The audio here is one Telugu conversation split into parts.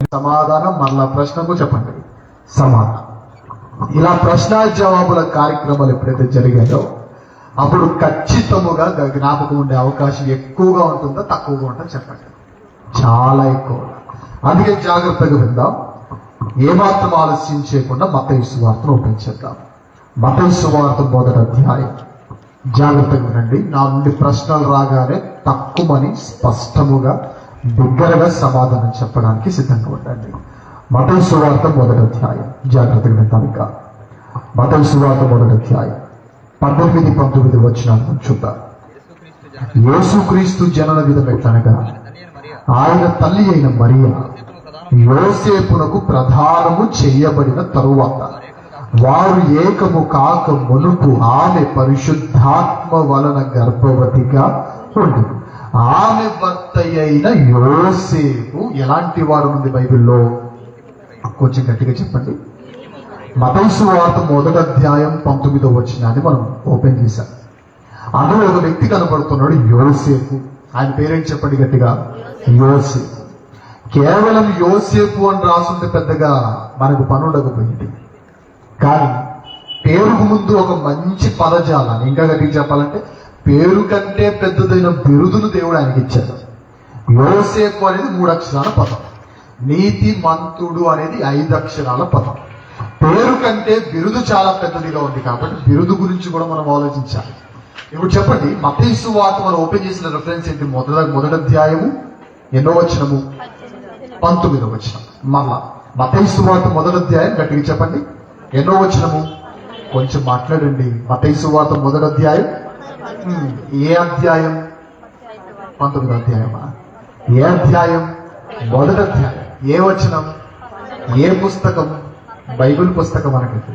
సమాధానం, మరలా ప్రశ్నకు చెప్పండి సమాధానం. ఇలా ప్రశ్న జవాబుల కార్యక్రమాలు ఎప్పుడైతే జరిగాయో అప్పుడు ఖచ్చితముగా జ్ఞాపకం ఉండే అవకాశం ఎక్కువగా ఉంటుందో తక్కువగా ఉంటుందో చెప్పండి. చాలా ఎక్కువ. అందుకే జాగ్రత్తగా విందాం. ఏమాత్రం ఆలస్యం చేయకుండా మత్తయి సువార్తను ఓపెన్ చేద్దాం. మత్తయి సువార్త 1వ అధ్యాయం. జాగ్రత్తగా వినండి. నా నుండి ప్రశ్నలు రాగానే తక్కువని స్పష్టముగా బిగ్గరగా సమాధానం చెప్పడానికి సిద్ధంగా ఉండండి. మత్తయి సువార్త 1వ అధ్యాయం. జాగ్రత్తగా వింటానిక. మత్తయి సువార్త 1వ అధ్యాయం 18-19 వచనాలను చూద్దాం. యేసుక్రీస్తు జనన విధం ఎట్లనగా ఆయన తల్లి అయిన మరియ యోసేపునకు ప్రధానము చేయబడిన తరువాత వారు ఏకము కాక మునుపు ఆమె పరిశుద్ధాత్మ వలన గర్భవతిగా ఉంది. ఆమె భర్త అయిన యోసేపు ఎలాంటి వాడు ఉంది బైబిల్లో? కొంచెం గట్టిగా చెప్పండి. మత్తయి సువార్త 1వ అధ్యాయం 19వ వచనాన్ని మనం ఓపెన్ చేశాం. అందులో ఒక వ్యక్తి కనపడుతున్నాడు, యోసేపు. ఆయన పేరేంటి చెప్పండి గట్టిగా? యోసేపు. కేవలం యోసేపు అని రాసుంటే పెద్దగా మనకు పని ఉండకపోయింది. కానీ పేరుకు ముందు ఒక మంచి పదజాలాన్ని, ఇంకా గట్టిగా చెప్పాలంటే పేరు కంటే పెద్దదైన బిరుదును దేవుడు ఆయనకి ఇచ్చాడు. యోసేపు అనేది 3 అక్షరాల పదం, నీతి మంతుడు అనేది 5 అక్షరాల పదం. పేరు కంటే బిరుదు చాలా పెద్దదిగా ఉంది కాబట్టి బిరుదు గురించి కూడా మనం ఆలోచించాలి. ఇప్పుడు చెప్పండి, మత్తయి సువార్త మనం ఓపెన్ చేసిన రెఫరెన్స్ ఏంటి? 1వ అధ్యాయము ఎన్నో వచనము? 19వ వచనం. మళ్ళా మత్తయి సువార్త 1వ అధ్యాయం గట్టిగా చెప్పండి, ఎన్నో వచనము? కొంచెం మాట్లాడండి. మత్తయి సువార్త 1వ అధ్యాయం ఏ అధ్యాయం? 19వ అధ్యాయమా? ఏ అధ్యాయం? 1వ అధ్యాయం. ఏ వచనం? ఏ పుస్తకం? బైబిల్ పుస్తకం అనకండి,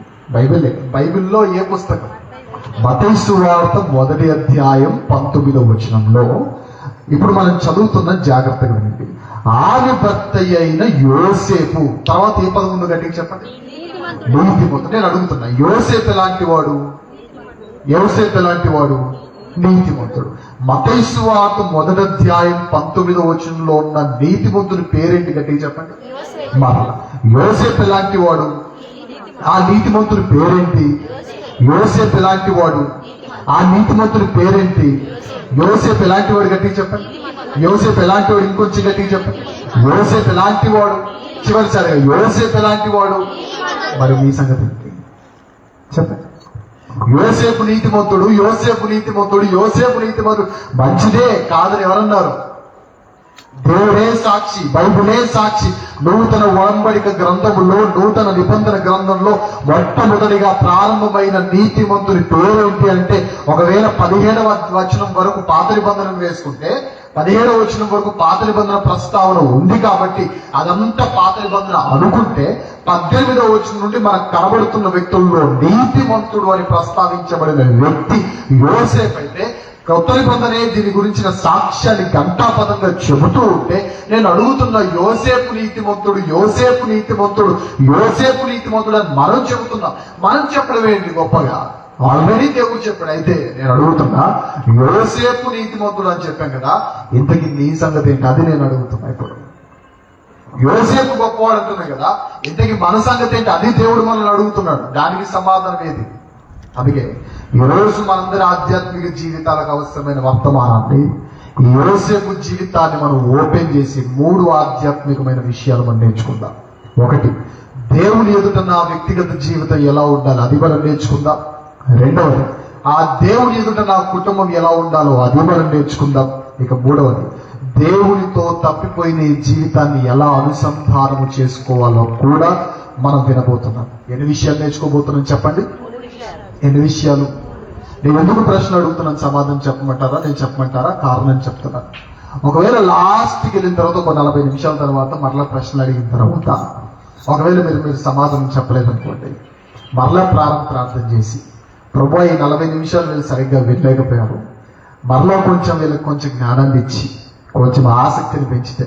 బైబిల్లో ఏ పుస్తకం? మత్తయి సువార్త 1వ అధ్యాయం 19వ వచనంలో ఇప్పుడు మనం చదువుతున్న జాగ్రత్తగా వినండి. ఆమె భర్త అయిన యోసేపు, తర్వాత ఏ పదం ఉందో గట్టిగా చెప్పండి? నీతిమంతుడు. నేను అడుగుతున్నా, యోసేపు ఎలాంటి వాడు? యోసేపు ఎలాంటి వాడు? నీతిమంతుడు. మత్తయి సువార్త 1వ అధ్యాయం 19వ వచనంలో ఉన్న నీతిమంతుని పేరేంటి గట్టిగా చెప్పండి? మరలా యోసేపు ఎలాంటి వాడు? ఆ నీతిమంతుని పేరేంటి? యోసేపు ఎలాంటి వాడు? ఆ నీతిమంతుని పేరేంటి? యోసేపు ఎలాంటి వాడు? గట్టిగా చెప్పండి. యోసేపు ఎలాంటి వాడు? ఇంకొంచెం గట్టిగా చెప్పండి. యోసేపు ఎలాంటి వాడు? చివరిసారిగా యోసేపు ఎలాంటి వాడు? మరి మీ సంగతి ఏంటి చెప్పండి. యోసేపు నీతిమంతుడు, యోసేపు నీతిమంతుడు, యోసేపు నీతిమంతుడు. మంచిదే కాదని ఎవరన్నారు? దేవుడే సాక్షి, బైబులే సాక్షి. నూతన ఒడంబడిక గ్రంథములో, నూతన నిబంధన గ్రంథంలో మొట్టమొదటిగా ప్రారంభమైన నీతిమంతుని పేరేంటి అంటే, ఒకవేళ 17వ వచనం వరకు పాత నిబంధన వేసుకుంటే 17వ వచనం వరకు పాత నిబంధన ప్రస్తావన ఉంది కాబట్టి అదంతా పాత నిబంధన అనుకుంటే 18వ వచనం నుండి మనకు కనబడుతున్న వ్యక్తుల్లో నీతిమంతుడు అని ప్రస్తావించబడిన వ్యక్తి యోసేపు అయితే, కొత్త నిబంధనే దీని గురించిన సాక్ష్యాన్ని ఘంటాపదంగా చెబుతూ ఉంటే నేను అడుగుతున్న, యోసేపు నీతిమంతుడు, యోసేపు నీతిమంతుడు, యోసేపు నీతిమంతుడు అని మనం చెబుతున్నాం. మనం చెప్పడం ఏంటి గొప్పగా? ఆల్రెడీ దేవుడు చెప్పాడు. అయితే నేను అడుగుతున్నా, యోసేపు నీతిమంతుడు అని చెప్పాం కదా, ఇంతకీ నీ సంగతి ఏంటి? అది నేను అడుగుతున్నా. ఇప్పుడు యోసేపు గొప్పవాడు అంటున్నాయి కదా, ఇంతకీ మన సంగతి ఏంటి? అది దేవుడు మనల్ని అడుగుతున్నాడు. దానికి సమాధానం ఏది? అందుకే ఈరోజు మనందరి ఆధ్యాత్మిక జీవితాలకు అవసరమైన వర్తమానాన్ని, ఈ యోసేపు జీవితాన్ని మనం ఓపెన్ చేసి 3 ఆధ్యాత్మికమైన విషయాలు మనం నేర్చుకుందాం. 1, దేవుని ఎదుట నా వ్యక్తిగత జీవితం ఎలా ఉండాలి, అది మనం నేర్చుకుందాం. 2, ఆ దేవుని ఎదుట నా కుటుంబం ఎలా ఉండాలో అది మనం నేర్చుకుందాం. ఇక 3, దేవునితో తప్పిపోయిన ఈ జీవితాన్ని ఎలా అనుసంధానము చేసుకోవాలో కూడా మనం వినబోతున్నాం. ఎన్ని విషయాలు నేర్చుకోబోతున్నాం చెప్పండి? ఎన్ని విషయాలు? నేను ఎందుకు ప్రశ్న అడుగుతున్నాను, సమాధానం చెప్పమంటారా? నేను చెప్పమంటారా? కారణం చెప్తున్నాను. ఒకవేళ లాస్ట్కి వెళ్ళిన తర్వాత ఒక 40 నిమిషాల తర్వాత మరలా ప్రశ్నలు అడిగిన తర్వాత ఒకవేళ మీరు సమాధానం చెప్పలేదనుకోండి, మరలా ప్రార్థన చేసి, ప్రభు ఈ 40 నిమిషాలు వీళ్ళు సరిగ్గా వినలేకపోయారు, మరలా వీళ్ళకి కొంచెం జ్ఞానాన్ని ఇచ్చి కొంచెం ఆసక్తిని పెంచితే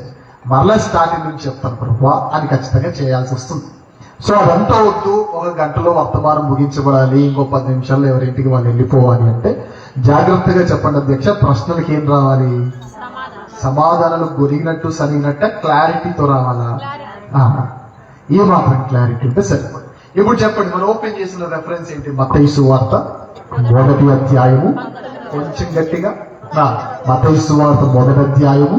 మరలా స్టార్టింగ్ నుంచి చెప్తాను ప్రభు అని ఖచ్చితంగా చేయాల్సి వస్తుంది. సో అదంతా వద్దు, 1 గంటలో వర్తమానం ముగించబడాలి, ఇంకో 10 నిమిషాల్లో ఎవరింటికి వాళ్ళు వెళ్ళిపోవాలి అంటే జాగ్రత్తగా చెప్పండి అధ్యక్ష. ప్రశ్నలకు ఏం రావాలి? సమాధానాలు గొరిగినట్టు సరిగినట్ట క్లారిటీతో రావాలా? ఈ మాత్రం క్లారిటీ ఉంటే సరిపోదు. ఇప్పుడు చెప్పండి, మనం ఓపెన్ చేసిన రెఫరెన్స్ ఏంటి? మత్తయి సువార్త 1వ అధ్యాయము, కొంచెం గట్టిగా, మత్తయి సువార్త 1వ అధ్యాయము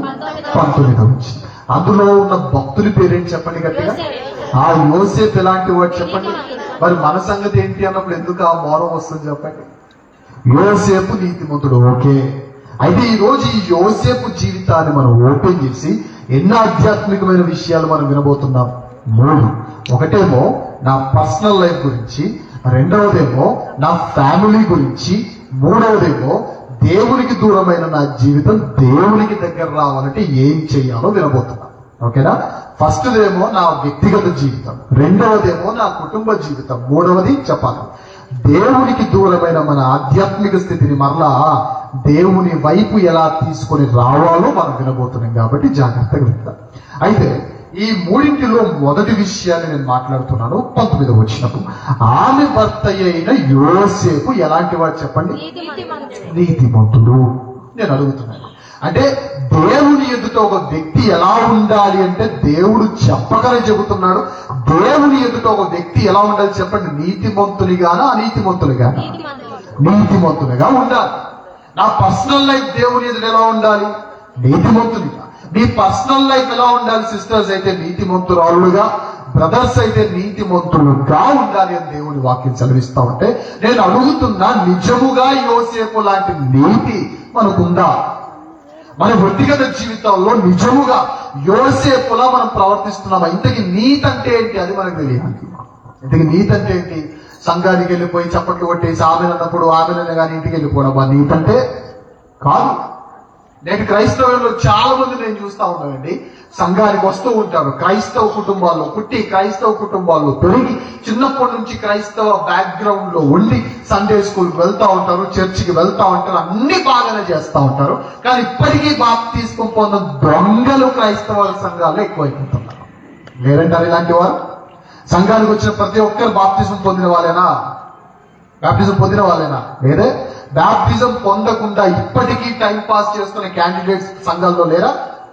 19వ వచనం. అందులో ఉన్న భక్తుల పేరేంటి చెప్పండి గట్టిగా? యోసేపు ఎలాంటి వాడు చెప్పండి. మరి మన సంగతి ఏంటి అన్నప్పుడు ఎందుకు ఆ మౌనం వస్తుంది చెప్పండి? యోసేపు నీతిమంతుడు, ఓకే. అయితే ఈ రోజు ఈ యోసేపు జీవితాన్ని మనం ఓపెన్ చేసి ఎన్నో ఆధ్యాత్మికమైన విషయాలు మనం వినబోతున్నాం. 3. ఒకటేమో నా పర్సనల్ లైఫ్ గురించి, రెండవదేమో నా ఫ్యామిలీ గురించి, మూడవదేమో దేవునికి దూరమైన నా జీవితం దేవునికి దగ్గర రావాలంటే ఏం చేయాలో వినబోతున్నాం. ఓకేనా? ఫస్ట్దేమో నా వ్యక్తిగత జీవితం, రెండవదేమో నా కుటుంబ జీవితం, మూడవది చెప్పాలి దేవునికి దూరమైన మన ఆధ్యాత్మిక స్థితిని మరలా దేవుని వైపు ఎలా తీసుకొని రావాలో మనం వినబోతున్నాం. కాబట్టి జాగ్రత్తగా వింటాం. అయితే ఈ మూడింటిలో మొదటి విషయాన్ని నేను మాట్లాడుతున్నాను. 19వ వచనం, ఆమె భర్త అయిన యోసేపు ఎలాంటి వాడు చెప్పండి? నీతిమంతుడు. నేను అడుగుతున్నాను, అంటే దేవుని ఎదుట ఒక వ్యక్తి ఎలా ఉండాలి అంటే దేవుడు చెప్పగానే చెబుతున్నాడు. దేవుని ఎదుట ఒక వ్యక్తి ఎలా ఉండాలి చెప్పండి? నీతిమంతునిగానా అనీతిమంతునిగానా? నీతిమంతునిగా ఉండాలి. నా పర్సనల్ లైఫ్ దేవుని ఎదుట ఎలా ఉండాలి? నీతిమంతునిగా. మీ పర్సనల్ లైఫ్ ఎలా ఉండాలి? సిస్టర్స్ అయితే నీతిమంతురాలుగా, బ్రదర్స్ అయితే నీతిమంతులుగా ఉండాలి అని దేవుని వాక్యం సెలవిస్తా ఉంటే నేను అడుగుతున్నా, నిజముగా యోసేపు లాంటి నీతి మనకుందా? మన వ్యక్తిగత జీవితంలో నిజముగా యోసేపులా మనం ప్రవర్తిస్తున్నామా? ఇంతకీ నీతి అంటే ఏంటి? అది మనకు తెలియాలి. ఇంతకీ నీతి అంటే ఏంటి? సంఘానికి వెళ్ళిపోయి చప్పట్లు కొట్టేసి ఆమెనన్నప్పుడు ఆమెననే కానీ ఇంటికి వెళ్ళిపోవడం ఆ నీతి అంటే కాదు. నేటి క్రైస్తవుల్లో చాలా మంది నేను చూస్తా ఉన్నానండి, సంఘానికి వస్తూ ఉంటారు, క్రైస్తవ కుటుంబాల్లో పుట్టి క్రైస్తవ కుటుంబాల్లో పెరిగి చిన్నప్పటి నుంచి క్రైస్తవ బ్యాక్గ్రౌండ్ లో ఉండి సండే స్కూల్కి వెళ్తా ఉంటారు, చర్చికి వెళ్తా ఉంటారు, అన్ని బాగానే చేస్తా ఉంటారు. కానీ ఇప్పటికీ బాప్తిస్మం పొందిన దొంగలు క్రైస్తవ సంఘాల్లో ఎక్కువైపోతున్నారు. లేరంటారు ఇలాంటి వారు? సంఘానికి వచ్చిన ప్రతి ఒక్కరు బాప్తిజం పొందిన వాళ్ళేనా? బాప్టిజం పొందిన వాళ్ళేనా? లేదే. బాప్టిజం పొందకుండా ఇప్పటికీ టైం పాస్ చేస్తున్న క్యాండిడేట్స్ సంఘాల్లో లేరా?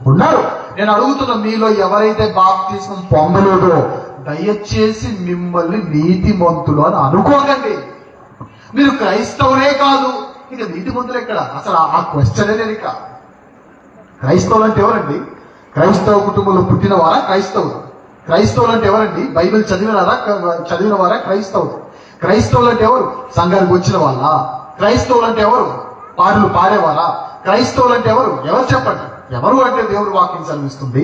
ఉన్నారు. నేను అడుగుతున్న, మీలో ఎవరైతే బాప్తిజం పొందలేదో దయచేసి మిమ్మల్ని నీతిమంతులు అని అనుకోకండి. మీరు క్రైస్తవులే కాదు, ఇక నీతిమంతులు ఎక్కడ? అసలు ఆ క్వశ్చనే లేదు. ఇక క్రైస్తవులు అంటే ఎవరండి? క్రైస్తవ కుటుంబంలో పుట్టిన వారా క్రైస్తవులు? క్రైస్తవులు అంటే ఎవరండి? బైబిల్ చదివిన వారా క్రైస్తవులు? క్రైస్తవులు అంటే ఎవరు? సంఘానికి వచ్చిన వాళ్ళ? క్రైస్తవులు అంటే ఎవరు? పాటలు పాడేవారా? క్రైస్తవులు అంటే ఎవరు? ఎవరు చెప్పండి? ఎవరు అంటే దేవుడి వాక్యం సెలవిస్తుంది,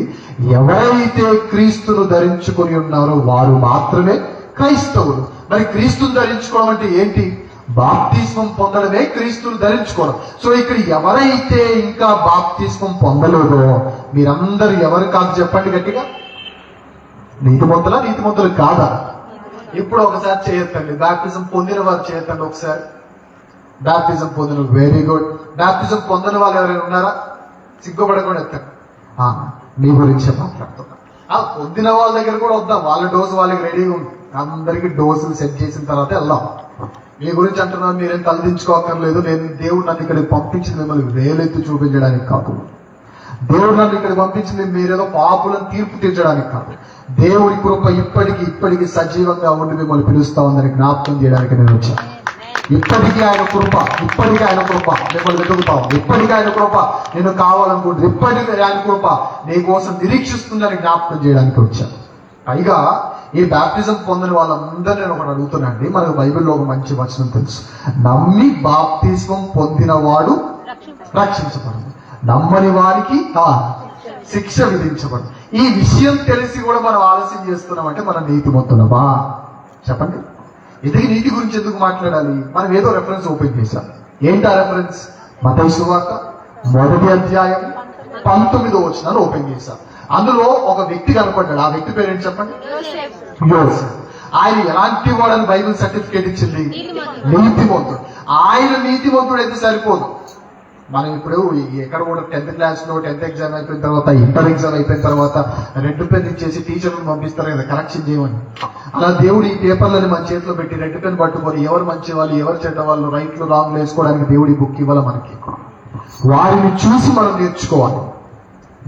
ఎవరైతే క్రీస్తును ధరించుకొని ఉన్నారో వారు మాత్రమే క్రైస్తవులు. మరి క్రీస్తును ధరించుకోవడం అంటే ఏంటి? బాప్తిస్మం పొందడమే క్రీస్తును ధరించుకోవడం. సో ఇక్కడ ఎవరైతే ఇంకా బాప్తిస్మం పొందలేదో మీరందరూ ఎవరు కాదు చెప్పండి గట్టిగా? నీతిమంతులా నీతిమంతులు కాదా? ఇప్పుడు ఒకసారి చేయొద్దండి. బాప్టిజం పొందిన వారు చేయొద్దండి ఒకసారి. బాప్టిజం పొందిన, వెరీ గుడ్. బాప్టిజం పొందిన వాళ్ళు ఎవరైనా ఉన్నారా? సిగ్గుపడకుండా ఎత్తండి. మీ గురించే మాట్లాడుతున్నా. పొందిన వాళ్ళ దగ్గర కూడా వద్దాం, వాళ్ళ డోసు వాళ్ళకి రెడీగా ఉంది. అందరికి డోసులు సెట్ చేసిన తర్వాత వెళ్దాం. మీ గురించి అంటున్నాను, మీరేం తలదించుకోక్కర్లేదు. నేను దేవుడు నన్ను ఇక్కడికి పంపించింది మిమ్మల్ని వేలెత్తి చూపించడానికి కాదు. దేవుడు నన్ను ఇక్కడికి పంపించింది మీరేదో పాపులను తీర్పు తీర్చడానికి కాదు. దేవుడి కృప ఇప్పటికీ సజీవంగా ఉండి మిమ్మల్ని పిలుస్తా ఉందని జ్ఞాపకం చేయడానికి నేను వచ్చాను. ఇప్పటికీ ఆయన కృప మిమ్మల్ని వెతుకుతాం. ఇప్పటికీ ఆయన కృప నేను కావాలనుకుంటే ఇప్పటికీ ఆయన కృప నీ కోసం నిరీక్షిస్తుందని జ్ఞాపకం చేయడానికి వచ్చాను. పైగా ఈ బాప్టిజం పొందిన వాళ్ళందరూ నేను ఒకటి అడుగుతున్నానండి. మనకు బైబిల్లో ఒక మంచి వచనం తెలుసు, నమ్మి బాప్తిస్మం పొందిన వాడు రక్షించబడదు, నమ్మని వారికి శిక్ష విధించబడదు. ఈ విషయం తెలిసి కూడా మనం ఆలస్యం చేస్తున్నామంటే మనం నీతిమంతులమా చెప్పండి? ఇంతకీ నీతి గురించి ఎందుకు మాట్లాడాలి? మనం ఏదో రెఫరెన్స్ ఓపెన్ చేశాం. ఏంటి ఆ రెఫరెన్స్? మత్తయి సువార్త 1వ అధ్యాయం 19వ వచనాన్ని ఓపెన్ చేశాం. అందులో ఒక వ్యక్తి కనపడ్డాడు. ఆ వ్యక్తి పేరు ఏంటి చెప్పండి? యోసేపు. ఆయన ఎలాంటి వాడని బైబిల్ సర్టిఫికేట్ ఇచ్చింది? నీతిమంతుడు. ఆయన నీతిమంతుడు అయితే సరిపోదు. మనం ఇప్పుడు ఎక్కడ కూడా 10th క్లాస్లో 10th ఎగ్జామ్ అయిపోయిన తర్వాత, ఇంటర్ ఎగ్జామ్ అయిపోయిన తర్వాత రెడ్ పెన్ ఇచ్చేసి టీచర్లను పంపిస్తారు కదా కరెక్షన్ చేయమని. అలా దేవుడు ఈ పేపర్లని మన చేతిలో పెట్టి రెడ్ పెన్ పట్టుకొని ఎవరు మంచి వాళ్ళు ఎవరు చెడ్డ వాళ్ళు రైట్లు రాంగ్లు వేసుకోవడానికి దేవుడి బుక్ ఇవ్వాలి మనకి. వారిని చూసి మనం నేర్చుకోవాలి.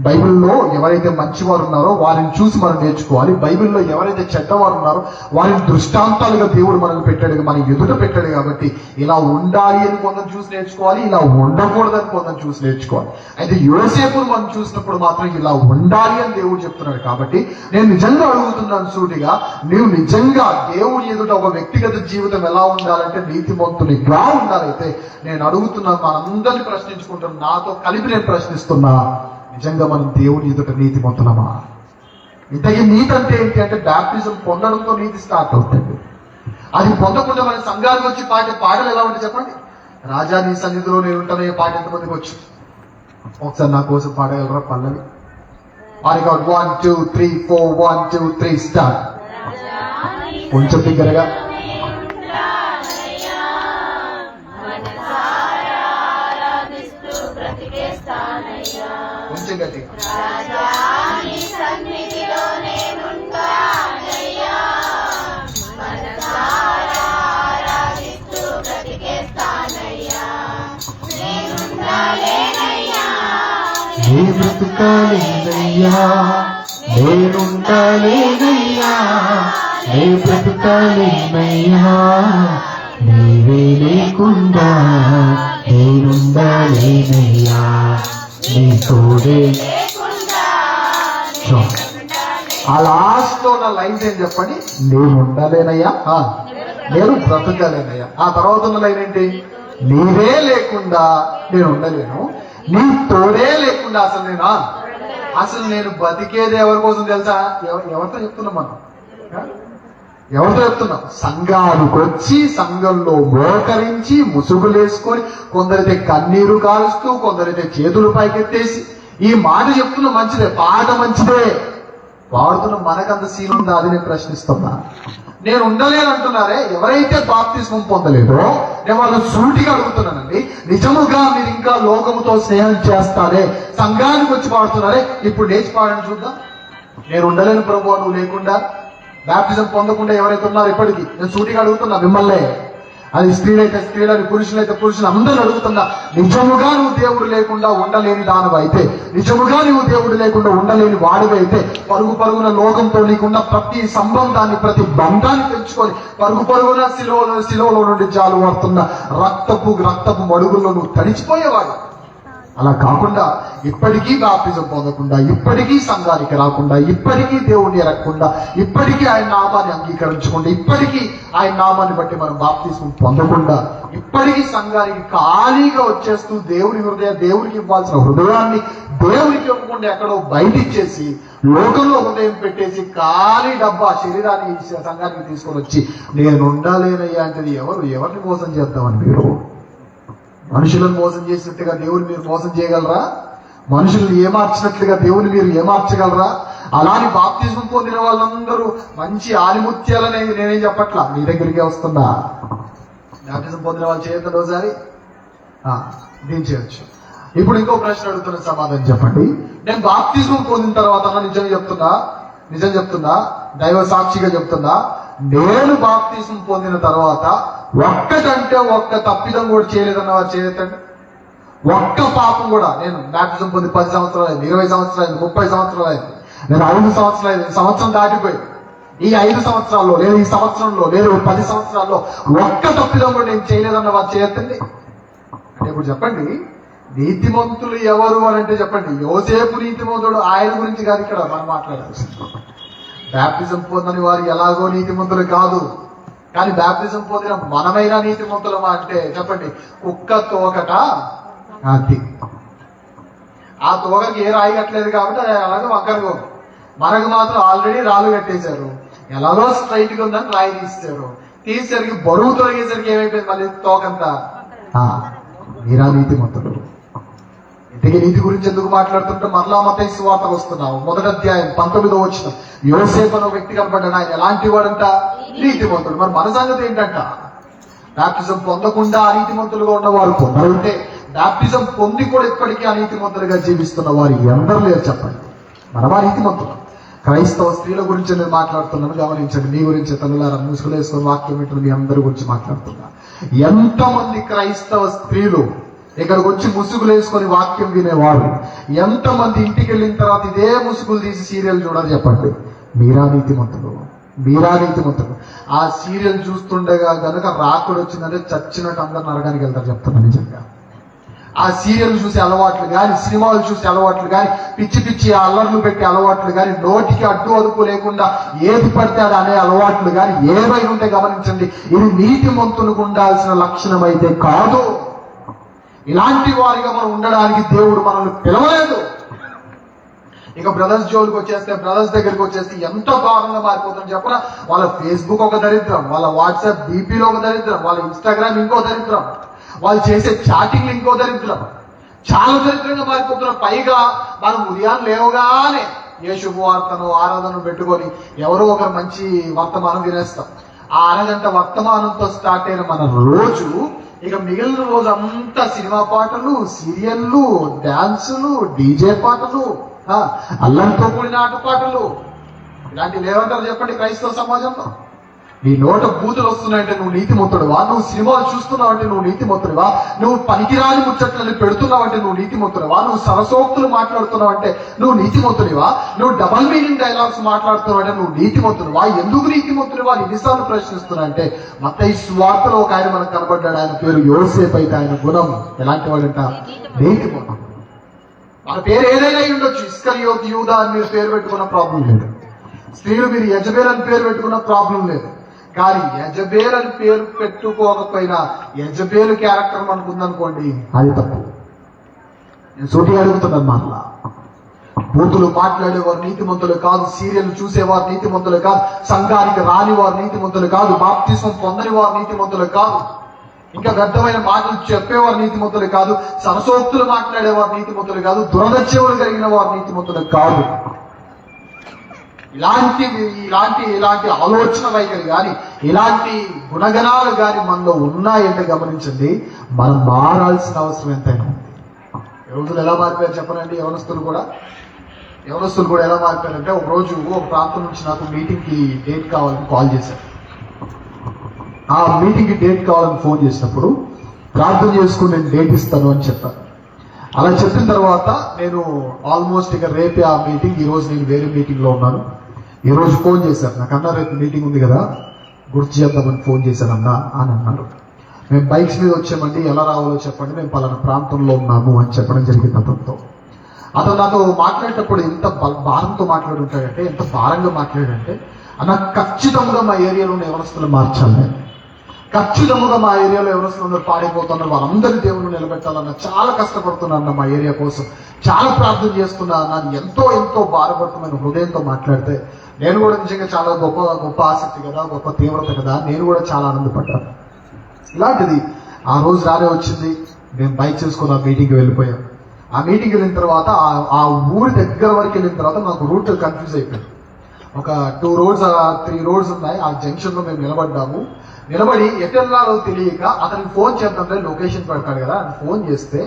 బైబిల్లో ఎవరైతే మంచివారు ఉన్నారో వారిని చూసి మనం నేర్చుకోవాలి. బైబిల్లో ఎవరైతే చెడ్డవారు ఉన్నారో వారిని దృష్టాంతాలుగా దేవుడు మనల్ని పెట్టాడు, మన ఎదుట పెట్టాడు. కాబట్టి ఇలా ఉండాలి అని కొందరు చూసి నేర్చుకోవాలి, ఇలా ఉండకూడదని కొందరు చూసి నేర్చుకోవాలి. అయితే యోసేపును మనం చూసినప్పుడు మాత్రం ఇలా ఉండాలి అని దేవుడు చెప్తున్నాడు. కాబట్టి నేను నిజంగా అడుగుతున్నాను సూటిగా, నీవు నిజంగా దేవుడి ఎదుట ఒక వ్యక్తిగత జీవితం ఎలా ఉండాలంటే నీతిమంతునిగా ఉండాలైతే నేను అడుగుతున్నాను, మనందరినీ ప్రశ్నించుకుంటున్నాను, నాతో కలిపి నేను ప్రశ్నిస్తున్నా, నిజంగా మనం దేవుని ఎదుట నీతిమంతులమా? ఇంతకీ నీతి అంటే ఏంటి అంటే బ్యాప్టిజం పొందడంతో నీతి స్టార్ట్ అవుతుంది. అది పొందకుండా మన సంఘానికి వచ్చి పాటలు ఎలా ఉంటాయి చెప్పండి. రాజా నీ సన్నిధిలో నేను ఉంటానే పాట ఎంతమందికి వచ్చు? ఒకసారి నా కోసం పాడగలరా పల్లవి? 1 2 3 4 1 2 3 స్టార్ట్. కొంచెం దగ్గరగా. కొంచెం గట్టి. నీ బ్రతుకాలేనయ్యా, నేనుండాలేనయ్యా, నీ బ్రతుకాలేనయ్యా, నీవే లేకుండా నేనుండాలేనయ్యా, నీ తోడే. ఆ లాస్ట్ లో ఉన్న లైన్స్ ఏం చెప్పండి? నేను ఉండలేనయ్యా, నేను బ్రతకలేనయ్యా. ఆ తర్వాత ఉన్న లైన్ ఏంటి? నీవే లేకుండా నేను ఉండలేను, నీ తోడే లేకుండా అసలు నేను బతికేది ఎవరి కోసం తెలుసా? ఎవరితో చెప్తున్నాం మనం? ఎవరితో చెప్తున్నాం? సంఘానికి వచ్చి సంఘంలో మోకరించి ముసుగులేసుకొని కొందరైతే కన్నీరు కాలుస్తూ కొందరైతే చేతులు పైకెత్తేసి ఈ మాట చెప్తున్నా మంచిదే, పాట మంచిదే, వాడుతున్న మనకంత సీన్ ఉందా? అది నేను ప్రశ్నిస్తున్నా. నేను ఉండలేను అంటున్నారే, ఎవరైతే బాప్తిస్మం పొందలేదో నేను వాళ్ళని సూటిగా అడుగుతున్నానండి, నిజముగా మీరు ఇంకా లోకముతో స్నేహం చేస్తారే, సంఘానికి వచ్చి పాడుతున్నారే, ఇప్పుడు లేచి పాడని చూద్దాం. నేను ఉండలేను ప్రభువా నువ్వు లేకుండా. బాప్తిజం పొందకుండా ఎవరైతే ఉన్నారో ఇప్పటికీ నేను సూటిగా అడుగుతున్నా మిమ్మల్నే, అది స్త్రీలైతే స్త్రీలని, పురుషులైతే పురుషులు, అందరూ అడుగుతున్నా, నిజముగా నువ్వు దేవుడు లేకుండా ఉండలేని దానివైతే, నిజముగా నువ్వు దేవుడు లేకుండా ఉండలేని వాడివైతే, పరుగున లోకంతో నీకున్న ప్రతి సంబంధాన్ని ప్రతి బంధాన్ని పెంచుకొని పరుగున శిలువలో నుండి జాలు పడుతున్న రక్తపు మడుగుల్లో నువ్వు తడిచిపోయేవాడు. అలా కాకుండా ఇప్పటికీ బాప్తిజం పొందకుండా, ఇప్పటికీ సంఘానికి రాకుండా, ఇప్పటికీ దేవుణ్ణి ఎరగకుండా, ఇప్పటికీ ఆయన నామాన్ని అంగీకరించకుండా, ఇప్పటికీ ఆయన నామాన్ని బట్టి మనం బాప్తిజం పొందకుండా, ఇప్పటికీ సంఘానికి ఖాళీగా వచ్చేస్తూ దేవునికి ఇవ్వాల్సిన హృదయాన్ని దేవునికి ఇవ్వకుండా ఎక్కడో బయటిచ్చేసి లోకంలో హృదయం పెట్టేసి ఖాళీ డబ్బా శరీరాన్ని సంఘానికి తీసుకొని వచ్చి నేను ఉండాలేనయ్యా అంటే ఎవరిని మోసం చేద్దామని మీరు? మనుషులను మోసం చేసినట్టుగా దేవుని మీరు మోసం చేయగలరా? మనుషులను ఏమార్చినట్లుగా దేవుని మీరు ఏమార్చగలరా? అలాని బాప్తిజం పొందిన వాళ్ళందరూ మంచి ఆనిముత్యాలని నేనేం చెప్పట్లా, మీ దగ్గరికే వస్తున్నా. బాప్తిజం పొందిన వాళ్ళు చేయొద్దు ఒకసారి, దీన్ని చేయొచ్చు. ఇప్పుడు ఇంకో ప్రశ్న అడుగుతున్న సమాధానం చెప్పండి. నేను బాప్తిజం పొందిన తర్వాత నిజం చెప్తున్నా, దైవ సాక్షిగా చెప్తున్నా, నేను బాప్తిజం పొందిన తర్వాత ఒక్క తప్పిదం కూడా చేయలేదన్న వారు చేయొద్దండి. ఒక్క పాపం కూడా, నేను బాప్తిజం పొంది 10 సంవత్సరాలు అయింది, 20 సంవత్సరాలు అయింది, 30 సంవత్సరాలు అయింది, నేను 5 సంవత్సరాలు అయింది, సంవత్సరం దాటిపోయి ఈ 5 సంవత్సరాల్లో లేదా ఈ సంవత్సరంలో లేదా 10 సంవత్సరాల్లో ఒక్క తప్పిదం కూడా నేను చేయలేదన్న వారు చేయొద్దండి. అంటే ఇప్పుడు చెప్పండి, నీతిమంతులు ఎవరు అని అంటే చెప్పండి. యోసేపు నీతిమంతుడు, ఆయన గురించి కాదు ఇక్కడ మనం మాట్లాడాల్సింది. బాప్తిజం పొందని వారు ఎలాగో నీతిమంతులు కాదు, కానీ బాప్తిజం పొందిన మనమైనా నీతిమంతులమా అంటే చెప్పండి. కుక్క తోకట అది, ఆ తోకకి ఏ రాయి కట్టలేదు కాబట్టి అలాగే వంకరగో, మనకు మాత్రం ఆల్రెడీ రాళ్ళు కట్టేశారు, ఎలాగో స్ట్రైట్ గా ఉందని రాయి తీసేసరికి బరువు తొలగేసరికి ఏమైపోయింది మళ్ళీ తోకంతా. మీరా నీతిమంతులు. ఇంటికి నీతి గురించి ఎందుకు మాట్లాడుతుంటే మరలా మత్తయి సువార్తకు వస్తున్నావు, 1వ అధ్యాయం 19వ వచనం. యోసేపు అనే వ్యక్తి కనపడ్డాడు, ఆయన ఎలాంటి వాడంట? నీతిమంతుడు. మరి మన సంగతి ఏంటంట? బాప్తిజం పొందకుండా అనీతిమంతులుగా ఉన్నవారు కొందరుంటే, బాప్తిజం పొంది కూడా ఇప్పటికీ అనీతిమంతులుగా జీవిస్తున్న వారు ఎందరు లేరు చెప్పండి. మనమా నీతిమంతులు? క్రైస్తవ స్త్రీల గురించి నేను మాట్లాడుతున్నాను, గమనించండి. మీ గురించి తల్లులారా ముసుగులేసుకుని వాక్యం వింటున్న మీ అందరి గురించి మాట్లాడుతున్నా. ఎంతమంది క్రైస్తవ స్త్రీలు ఇక్కడికి వచ్చి ముసుగులు వేసుకొని వాక్యం వినేవాడు. ఎంతమంది ఇంటికి వెళ్ళిన తర్వాత ఇదే ముసుగులు తీసి సీరియల్ చూడాలి చెప్పండి? మీరా నీతిమంతులు, మీరా నీతిమంతులు. ఆ సీరియల్ చూస్తుండగా గనుక రాకుడు వచ్చిందంటే చచ్చినట్టు అందరు నరకానికి వెళ్తారు చెప్తున్నా నిజంగా. ఆ సీరియల్ చూసే అలవాట్లు కానీ, సినిమాలు చూసే అలవాట్లు కానీ, పిచ్చి పిచ్చి అల్లర్లు పెట్టే అలవాట్లు కానీ, నోటికి అడ్డు అదుపు లేకుండా ఏది పడితే అది అనే అలవాట్లు కానీ ఏమైనా ఉంటే గమనించండి, ఇది నీతిమంతులకు ఉండాల్సిన లక్షణం అయితే కాదు. ఇలాంటి వారిగా మనం ఉండడానికి దేవుడు మనల్ని పిలవలేదు. ఇక బ్రదర్స్ జోలికి వచ్చేస్తే, బ్రదర్స్ దగ్గరికి వచ్చేస్తే ఎంత దారుణంగా మారిపోతుంది చెప్పరా? వాళ్ళ ఫేస్బుక్ ఒక దరిద్రం, వాళ్ళ వాట్సాప్ డీపీలో ఒక దరిద్రం, వాళ్ళ ఇన్స్టాగ్రామ్ ఇంకో దరిద్రం, వాళ్ళు చేసే చాటింగ్ ఇంకో దరిద్రం. చాలా దరిద్రంగా మారిపోతున్నారు. పైగా మనం ఉదయాన్ని లేవగానే ఏ శుభవార్తను ఆరాధన పెట్టుకొని ఎవరో ఒకరు మంచి వర్తమానం వినేస్తాం. ఆ అరగంట వర్తమానంతో స్టార్ట్ అయిన మన రోజు ఇక మిగిలిన రోజు అంతా సినిమా పాటలు, సీరియళ్ళు, డాన్సులు, డీజే పాటలు, అల్లంతో కూడిన ఆటపాటలు, ఇలాంటివి ఏమంటారు చెప్పండి క్రైస్తవ సమాజంలో? నీ నోట బూతులు వస్తున్నాయంటే నువ్వు నీతిమంతుడివా? నువ్వు సినిమాలు చూస్తున్నావంటే నువ్వు నీతిమంతుడివా? నువ్వు పనికిరాని ముచ్చట్లని పెడుతున్నావంటే నువ్వు నీతిమంతుడివా? నువ్వు సరసోక్తులు మాట్లాడుతున్నావంటే నువ్వు నీతిమంతుడివా? నువ్వు డబల్ మీనింగ్ డైలాగ్స్ మాట్లాడుతున్నావంటే నువ్వు నీతిమంతుడివా? ఎందుకు నీతిమంతుడివా? ఎన్నిసార్లు ప్రశ్నిస్తున్నా అంటే, మత్తయి సువార్తలో ఒక ఆయన మనకు కనబడ్డాడు. ఆయన పేరు యోసేపు. అయితే ఆయన గుణం ఎలాంటి వాడంట? నీతిమంతుడు. మన పేరు ఏదైనా ఉండొచ్చు. ఇస్కరియోతు, యూదా అని మీరు పేరు పెట్టుకున్న ప్రాబ్లం లేదు. స్త్రీలు మీరు యజబేల్ అని పేరు పెట్టుకున్న ప్రాబ్లం లేదు. కానీ యజబేల్ అని పేరు పెట్టుకోకపోయినా యజబేలు క్యారెక్టర్ మనకు ఉందనుకోండి, అది తప్పు. నేను సూటిగా అడుగుతున్నాను. మాటలా బూతులు మాట్లాడేవారు నీతిమంతులు కాదు, సీరియల్ చూసేవారు నీతిమంతులు కాదు, సంఘానికి రాని వారు నీతిమంతులు కాదు, బాప్తిస్మం పొందని వారు నీతిమంతులు కాదు, ఇంకా వ్యర్థమైన మాటలు చెప్పేవారు నీతిమంతులు కాదు, సరసోక్తులు మాట్లాడేవారు నీతిమంతులు కాదు, దురదృశ్యములు కలిగిన వారు నీతిమంతులు కాదు. ఇలాంటి ఆలోచన వైఖరి కానీ, ఇలాంటి గుణగణాలు కానీ మనలో ఉన్నాయంటే గమనించండి, మనం మారాల్సిన అవసరం ఎంతైనా ఉంది. ఈ రోజులు ఎలా మారిపోయారు చెప్పనండి? యవనస్తులు కూడా ఎలా మారిపోయారంటే, ఒక రోజు ఒక ప్రాంతం నుంచి నాకు మీటింగ్కి డేట్ కావాలని కాల్ చేశారు. ఆ మీటింగ్కి డేట్ కావాలని ఫోన్ చేసినప్పుడు ప్రార్థన చేసుకుని నేను డేట్ ఇస్తాను అని చెప్పాను. అలా చెప్పిన తర్వాత నేను ఆల్మోస్ట్ ఇక రేపే ఆ మీటింగ్, ఈరోజు నేను వేరే మీటింగ్లో ఉన్నాను. ఈరోజు ఫోన్ చేశారు నాకు, అన్నా రేపు మీటింగ్ ఉంది కదా గుర్తు చేద్దామని ఫోన్ చేశానన్నా అని అన్నారు. మేము బైక్స్ మీద వచ్చామండి, ఎలా రావాలో చెప్పండి, మేము పలానా ప్రాంతంలో ఉన్నాము అని చెప్పడం జరిగింది అతనితో. అతను నాతో మాట్లాడేటప్పుడు ఎంత భారంతో మాట్లాడుంటాడంటే, ఎంత భారంగా మాట్లాడంటే, అన్న ఖచ్చితంగా మా ఏరియాలో ఉన్న యవనస్తులు మార్చాలి, ఖచ్చితంగా మా ఏరియాలో ఎవరు పాడైపోతున్నారు, వాళ్ళందరి దేవుళ్ళు నిలబెట్టాలన్న చాలా కష్టపడుతున్నా, మా ఏరియా కోసం చాలా ప్రార్థన చేస్తున్నా, నాకు ఎంతో భారపడుతున్న హృదయంతో మాట్లాడితే నేను కూడా నిజంగా చాలా గొప్ప ఆసక్తి కదా, గొప్ప తీవ్రత కదా, నేను కూడా చాలా ఆనందపడ్డాను. ఇలాంటిది ఆ రోజు రానే వచ్చింది. మేము బైక్ చేసుకుని ఆ మీటింగ్కి వెళ్ళిపోయాం. ఆ మీటింగ్కి వెళ్ళిన తర్వాత ఆ ఊరి దగ్గర వరకు వెళ్ళిన తర్వాత నాకు రూట్ కన్ఫ్యూజ్ అయిపోయింది. ఒక 2 roads 3 roads ఉన్నాయి. ఆ జంక్షన్లో మేము నిలబడి ఎటెల్లాలో తెలియక అతనికి ఫోన్ చేద్దాంటే లొకేషన్ పెడతాడు కదా, అని ఫోన్ చేస్తే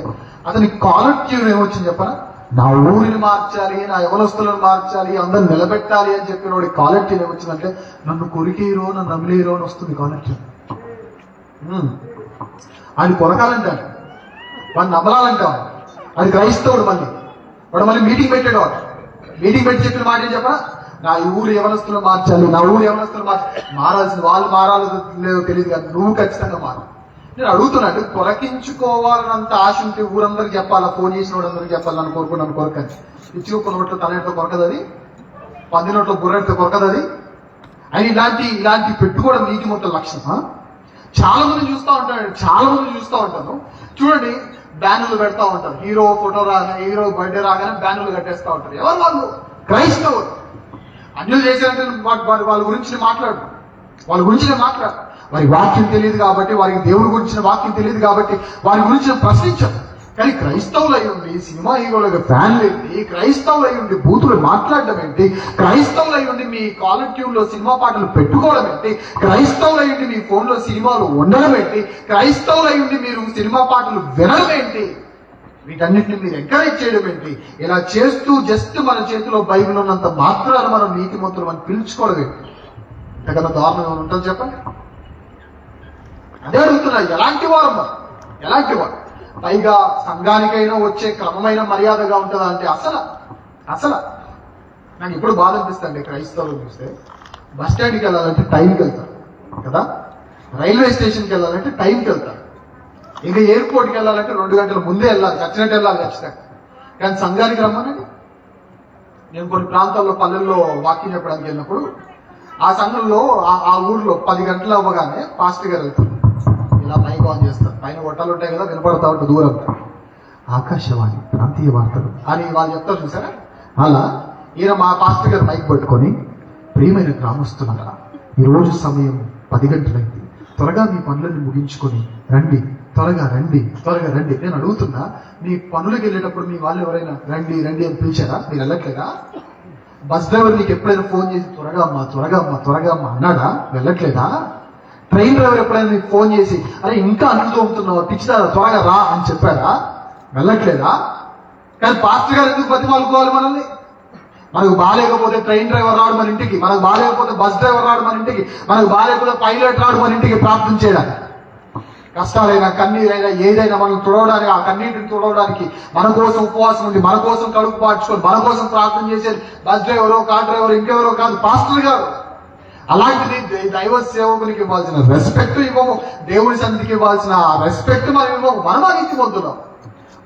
అతనికి కాలర్ ట్యూన్ ఏమొచ్చింది చెప్పనా? నా ఊరిని మార్చాలి, నా యవనస్తులను మార్చాలి, అందరు నిలబెట్టాలి అని చెప్పిన వాడి కాలర్ ట్యూన్ ఏమొచ్చిందంటే, నన్ను కొరికేరో నన్ను నమిలేరో అని వస్తుంది కాలర్ ట్యూన్. ఆయన కొరకాలంటాడు, వాడిని నమ్మలాలంటాం. అది క్రైస్తవుడు. వాడు మళ్ళీ మీటింగ్ పెట్టాడు. మీటింగ్ పెట్టి చెప్పిన మాట ఏం చెప్పనా? నా ఊరు యవనస్తులు మార్చాలి, నా ఊరు యవనస్తులు మారాల్సింది, వాళ్ళు మారాలో లేదో తెలియదు కానీ నువ్వు ఖచ్చితంగా మారు. నేను అడుగుతున్నాడు, కొరకించుకోవాలన్నంత ఆశ ఉంటే ఊరందరికి చెప్పాలా, ఫోన్ చేసిన వాడందరికి చెప్పాలి, నన్ను కోరుకున్నాను కొరకని. ఇచ్చి ఒక నోట్లో తల ఎట్లా కొరకదు అది, పంది నోట్లో బుర్ర ఎట్లా కొరకదు అది. అని ఇలాంటి పెట్టుకోవడం నీతిమంతుల లక్షణం. చాలా మంది చూస్తూ ఉంటాను. చూడండి, బ్యానర్లు పెడతా ఉంటారు. హీరో ఫోటో రాగానే, హీరో బర్త్డే రాగానే బ్యానర్లు కట్టేస్తూ ఉంటారు. ఎవరు వాళ్ళు? క్రైస్తవులు. అన్యులు చేశారంటే వాళ్ళ గురించి మాట్లాడు, వారి వాక్యం తెలియదు కాబట్టి, వారికి దేవుడి గురించిన వాక్యం తెలియదు కాబట్టి వారి గురించి ప్రశ్నించారు. కానీ క్రైస్తవులు అయి ఉండి సినిమా హీరోలకు ఫ్యాన్లు ఏంటి, క్రైస్తవులు అయి ఉండి బూతులు మాట్లాడడం ఏంటి, క్రైస్తవులు అయి ఉండి మీ కాలర్ ట్యూన్లో సినిమా పాటలు పెట్టుకోవడం ఏంటి, క్రైస్తవులు అయి ఉండి మీ ఫోన్లో సినిమాలు ఉండడం ఏంటి, క్రైస్తవులు అయి ఉండి మీరు సినిమా పాటలు వినడం ఏంటి, వీటన్నిటిని మీరు ఎంకరేజ్ చేయడం ఏంటి? ఇలా చేస్తూ జస్ట్ మన చేతిలో బైబిల్ ఉన్నంత మాత్రాన మనం నీతిమంతులు అని పిలుచుకోవడం ఏంటి? ఇంతకన్నా దారుణం ఏమైనా ఉంటుంది చెప్పండి? అదే అడుగుతున్నా, ఎలాంటి వారు? పైగా సంఘానికైనా వచ్చే క్రమమైన మర్యాదగా ఉంటుందా అంటే అసలు నాకు ఇప్పుడు బాధ అనిపిస్తుంది. క్రైస్తవులు చూస్తే బస్ స్టాండ్కి వెళ్ళాలంటే టైంకి వెళ్తారు కదా, రైల్వే స్టేషన్కి వెళ్ళాలంటే టైంకి వెళ్తారు, ఇంకా ఎయిర్పోర్ట్కి వెళ్ళాలంటే 2 గంటల ముందే వెళ్ళాలి, ఖచ్చితంగా వెళ్ళాలి ఖచ్చితంగా. కానీ సంఘానికి రమ్మనండి. నేను కొన్ని ప్రాంతాల్లో పల్లెల్లో వాకింగ్ చెప్పడానికి వెళ్ళినప్పుడు ఆ సంఘంలో ఆ ఊర్లో 10 గంటలు అవ్వగానే పాస్టర్ గారు వెళ్తారు, ఇలా మైక్ ఆన్ చేస్తారు, పైన గొట్టాలు ఉంటాయి కదా, వినపడతా ఉంటుంది దూరం, ఆకాశవాణి ప్రాంతీయ వార్తలు అని వాళ్ళు చెప్తారు చూసారా. అలా ఈయన మా పాస్టర్ గారు మైక్ పట్టుకొని, ప్రియమైన గ్రామస్తులారా, ఈరోజు సమయం 10 గంటలైంది, త్వరగా మీ పనులను ముగించుకొని రండి, త్వరగా రండి. నేను అడుగుతున్నా, మీ పనులకు వెళ్ళేటప్పుడు మీ వాళ్ళు ఎవరైనా రండి రండి అని పిలిచారా? మీరు వెళ్ళట్లేదా? బస్ డ్రైవర్ నీకు ఎప్పుడైనా ఫోన్ చేసి త్వరగా అమ్మా అన్నాడా? వెళ్ళట్లేదా? ట్రైన్ డ్రైవర్ ఎప్పుడైనా నీకు ఫోన్ చేసి అరే ఇంకా అన్నం తోముతున్నావు పిచ్చిదారా త్వరగా రా అని చెప్పాడా? వెళ్ళట్లేదా? కానీ పాస్టర్ గారు ఎందుకు బతిమాలుకోవాలి మనల్ని? మనకు బాగాలేకపోతే ట్రైన్ డ్రైవర్ రాడు మన ఇంటికి, మనకు బాగాలేకపోతే బస్ డ్రైవర్ రాడు మన ఇంటికి, మనకు బాగాలేకపోతే పైలట్ రాడు మన ఇంటికి ప్రార్థన చేయడానికి. కష్టాలైనా కన్నీరైనా ఏదైనా మనం తుడవడానికి, ఆ కన్నీటిని తుడవడానికి మన కోసం ఉపవాసం ఉంది, మన కోసం కడుపు పార్చుకొని మన కోసం ప్రార్థన చేసేది బస్ డ్రైవరో కార్ డ్రైవరో ఇంకెవరో కాదు, పాస్టర్ గారు. అలాంటిది దైవ సేవకునికి ఇవ్వాల్సిన రెస్పెక్ట్ ఇవ్వము, దేవుడి సన్నిధికి ఇవ్వాల్సిన రెస్పెక్ట్ మనం ఇవ్వము. మనం నీతి పొందుతాం.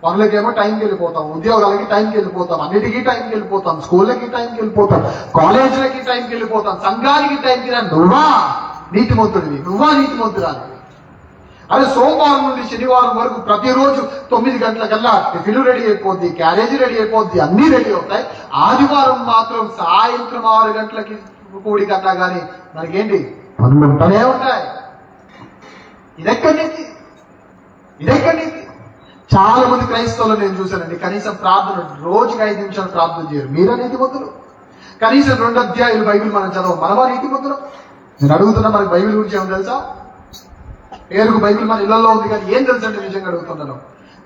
పనులకేమో టైంకి వెళ్ళిపోతాం, ఉద్యోగాలకి టైంకి వెళ్ళిపోతాం, అన్నిటికీ టైంకి వెళ్ళిపోతాం, స్కూళ్ళకి టైంకి వెళ్ళిపోతాం, కాలేజీలకి టైంకి వెళ్ళిపోతాం, సంఘానికి టైంకి రా. నువ్వా నీతిమంతుడివి? నువ్వా నీతిమంతురాలి? అదే సోమవారం నుండి శనివారం వరకు ప్రతిరోజు 9 గంటలకల్లా టిఫిన్ రెడీ అయిపోద్ది, క్యారేజీ రెడీ అయిపోద్ది, అన్నీ రెడీ అవుతాయి. ఆదివారం మాత్రం సాయంత్రం 6 గంటలకి కూడి కన్నా కానీ మనకేంటి పనులు ఉంటూనే ఉంటాయి. ఇదెక్కడి నీతి? చాలా మంది క్రైస్తవులు నేను చూశానండి, కనీసం ప్రార్థన రోజుకి 5 నిమిషాలు ప్రార్థన చేయరు. మీరా నీతిమంతులు? కనీసం 2 అధ్యాయులు బైబిల్ మనం చదవం. మనమా నీతిమంతులు? నేను అడుగుతున్నా, మనకి బైబిల్ గురించి ఏమో తెలుసా? పేరుకు బైబిల్ మన ఇళ్లలో ఉంది కానీ ఏం తెలుసంటే నిజంగా అడుగుతున్నాను.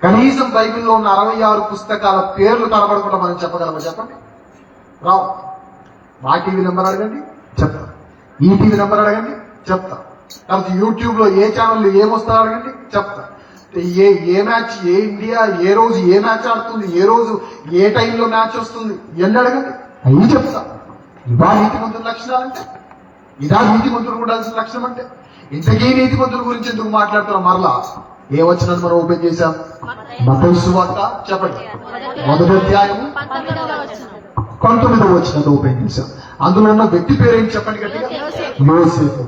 కనీసం బైబిల్లో ఉన్న 66 పుస్తకాల పేర్లు కనబడకుండా మనం చెప్పగలమా? చెప్పండి, రావు. మా టీవీ నెంబర్ అడగండి చెప్తా, ఈ టీవీ నెంబర్ అడగండి చెప్తా, తర్వాత యూట్యూబ్ లో ఏ ఛానల్ ఏమొస్తారో అడగండి చెప్తా. ఏ మ్యాచ్, ఏ ఇండియా ఏ రోజు ఏ మ్యాచ్ ఆడుతుంది, ఏ రోజు ఏ టైంలో మ్యాచ్ వస్తుంది, ఎన్ని అడగండి అవి చెప్తా. ఇవా నీతిమంతుల లక్షణాలంటే? ఇదా నీతిమంతులు ఉండాల్సిన లక్షణం అంటే? ఇంతకీ నీతిమంతుల గురించి ఎందుకు మాట్లాడుతున్నాం? మరలా ఏ వచనాన్ని మనం ఓపెన్ చేశాం? మత్తయి సువార్త చెప్పండి, 1వ అధ్యాయము 19వ వచనాన్ని ఓపెన్ చేశాం. అందులో ఉన్న వ్యక్తి పేరేంటి చెప్పండి గట్టిగా? యోసేపు.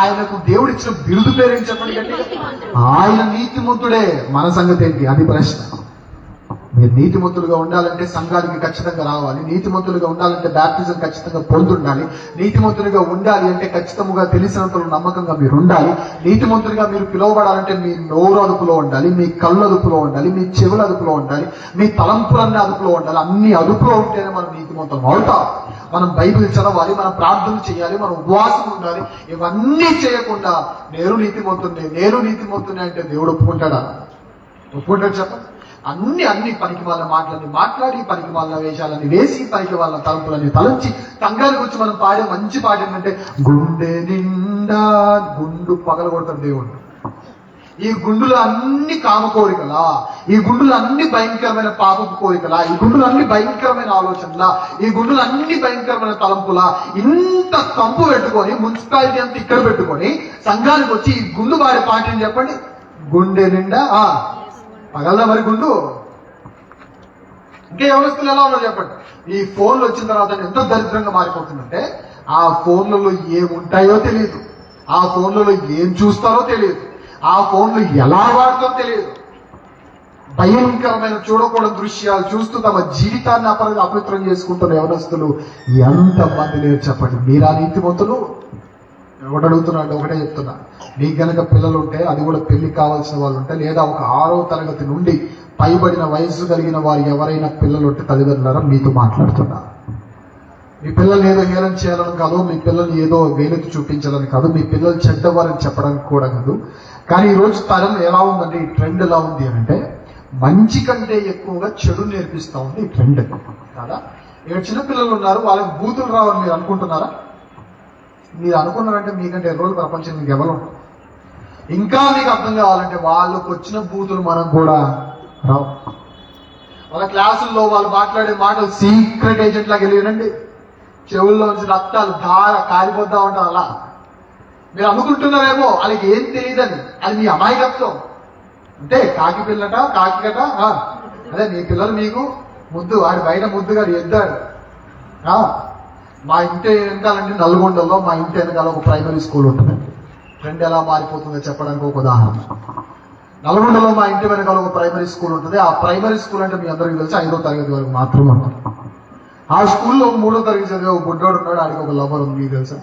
ఆయనకు దేవుడు ఇచ్చిన బిరుదు పేరేంటి చెప్పండి గట్టిగా? ఆయన నీతిమంతుడే. మన సంగతి ఏంటి? అది ప్రశ్న. మీరు నీతిమంతులుగా ఉండాలంటే సంఘానికి ఖచ్చితంగా రావాలి, నీతిమంతులుగా ఉండాలంటే బ్యాప్టిజం ఖచ్చితంగా పొందుండాలి, నీతిమంతులుగా ఉండాలి అంటే ఖచ్చితంగా తెలిసినంతలో నమ్మకంగా మీరు ఉండాలి, నీతిమంతులుగా మీరు పిలువబడాలంటే మీ నోరు అదుపులో ఉండాలి, మీ కళ్ళు అదుపులో ఉండాలి, మీ చెవులు అదుపులో ఉండాలి, మీ తలంపులన్నీ అదుపులో ఉండాలి. అన్ని అదుపులో ఉంటేనే మనం నీతిమంతులం అవుతాం. మనం బైబిల్ చదవాలి, మనం ప్రార్థన చేయాలి, మనం ఉపవాసం ఉండాలి. ఇవన్నీ చేయకుండా నేను నీతిమంతుని అంటే దేవుడు ఒప్పుకుంటాడా? ఒప్పుకుంటాడు చెప్పండి? అన్ని పనికి వాళ్ళ మాటలన్నీ మాట్లాడి, పనికి వాళ్ళ వేషాలని వేసి, పనికి వాళ్ళ తలుపులని తలంచి, సంఘానికి వచ్చి మనం పాడే మంచి పాట ఏంటంటే గుండె నిండా గుండు పగలగొడతాడు దేవుడు. ఈ గుండులు అన్ని కామ కోరికలా, ఈ గుండులు అన్ని భయంకరమైన పాపపు కోరికలా, ఈ గుండులు అన్ని భయంకరమైన ఆలోచనలా, ఈ గుండులు అన్ని భయంకరమైన తలంపులా, ఇంత తంపు పెట్టుకొని మున్సిపాలిటీ అంతా ఇక్కడ పెట్టుకొని సంఘానికి వచ్చి ఈ గుండు పాడే పాటని చెప్పండి. గుండె నిండా పగలదా మరి గుండు? ఇంకా యవనస్తులు ఎలా ఉన్నారు చెప్పండి? ఈ ఫోన్లు వచ్చిన తర్వాత ఎంత దరిద్రంగా మారిపోతుందంటే, ఆ ఫోన్లలో ఏముంటాయో తెలియదు, ఆ ఫోన్లలో ఏం చూస్తారో తెలియదు, ఆ ఫోన్లు ఎలా వాడతారో తెలియదు. భయంకరమైన చూడకూడని దృశ్యాలు చూస్తూ తమ జీవితాన్ని అపవిత్రం చేసుకుంటున్న యవనస్తులు ఎంతమంది లేరు చెప్పండి? మీరా నీతిమంతులు? ఒకటి అడుగుతున్నాడు, ఒకటే చెప్తున్నా. మీకు గనక పిల్లలు ఉంటే, అది కూడా పెళ్లి కావాల్సిన వాళ్ళు ఉంటే, లేదా ఒక 6వ తరగతి నుండి పైబడిన వయస్సు కలిగిన వారు ఎవరైనా పిల్లలు ఉంటే తల్లిదండ్రులారా మీతో మాట్లాడుతున్నా. మీ పిల్లల్ని ఏదో హేళన చేయాలని కాదు, మీ పిల్లల్ని ఏదో వేలెత్తి చూపించాలని కాదు, మీ పిల్లలు చెడ్డవారని చెప్పడానికి కూడా కాదు. కానీ ఈరోజు తరం ఎలా ఉందంటే, ఈ ట్రెండ్ ఎలా ఉంది అంటే మంచి కంటే ఎక్కువగా చెడు నేర్పిస్తా ఉంది ఈ ట్రెండ్ కదా. ఇక్కడ చిన్నపిల్లలు ఉన్నారు, వాళ్ళకి బూతులు రావని మీరు అనుకుంటున్నారా? మీరు అనుకున్నారంటే మీకంటే ఎర్రోళ్ళు ప్రపంచం మీకు ఎవరు? ఇంకా మీకు అర్థం కావాలంటే వాళ్ళకు వచ్చిన బూతులు మనకు కూడా రావు. వాళ్ళ క్లాసుల్లో వాళ్ళు మాట్లాడే మాటలు సీక్రెట్ ఏజెంట్ లాగా వెళ్ళినండి, చెవుల్లోంచి రక్తాలు ధార కారిపోతా ఉంటారు. అలా మీరు అనుకుంటున్నారేమో వాళ్ళకి ఏం తెలియదని, అది మీ అమాయకత్వం. అంటే కాకి పిల్లట కాకి కట, అదే మీ పిల్లలు మీకు ముద్దు, ఆడి బయట ముద్దుగా ఎద్దాడు. మా ఇంటి వెనకాలంటే నల్గొండలో మా ఇంటి వెనకాల ఒక ప్రైమరీ స్కూల్ ఉంటుందండి. ట్రెండ్ ఎలా మారిపోతుందో చెప్పడానికి ఒక ఉదాహరణ. నల్గొండలో మా ఇంటి వెనకాల ఒక ప్రైమరీ స్కూల్ ఉంటుంది. ఆ ప్రైమరీ స్కూల్ అంటే మీ అందరికీ తెలిసి 5వ తరగతి వరకు మాత్రం ఉంటుంది. ఆ స్కూల్లో 3వ తరగతి చదివే ఒక బుడ్డోడు ఉన్నాడు, ఆడికి ఒక లవర్ ఉంది. మీకు తెలుసా?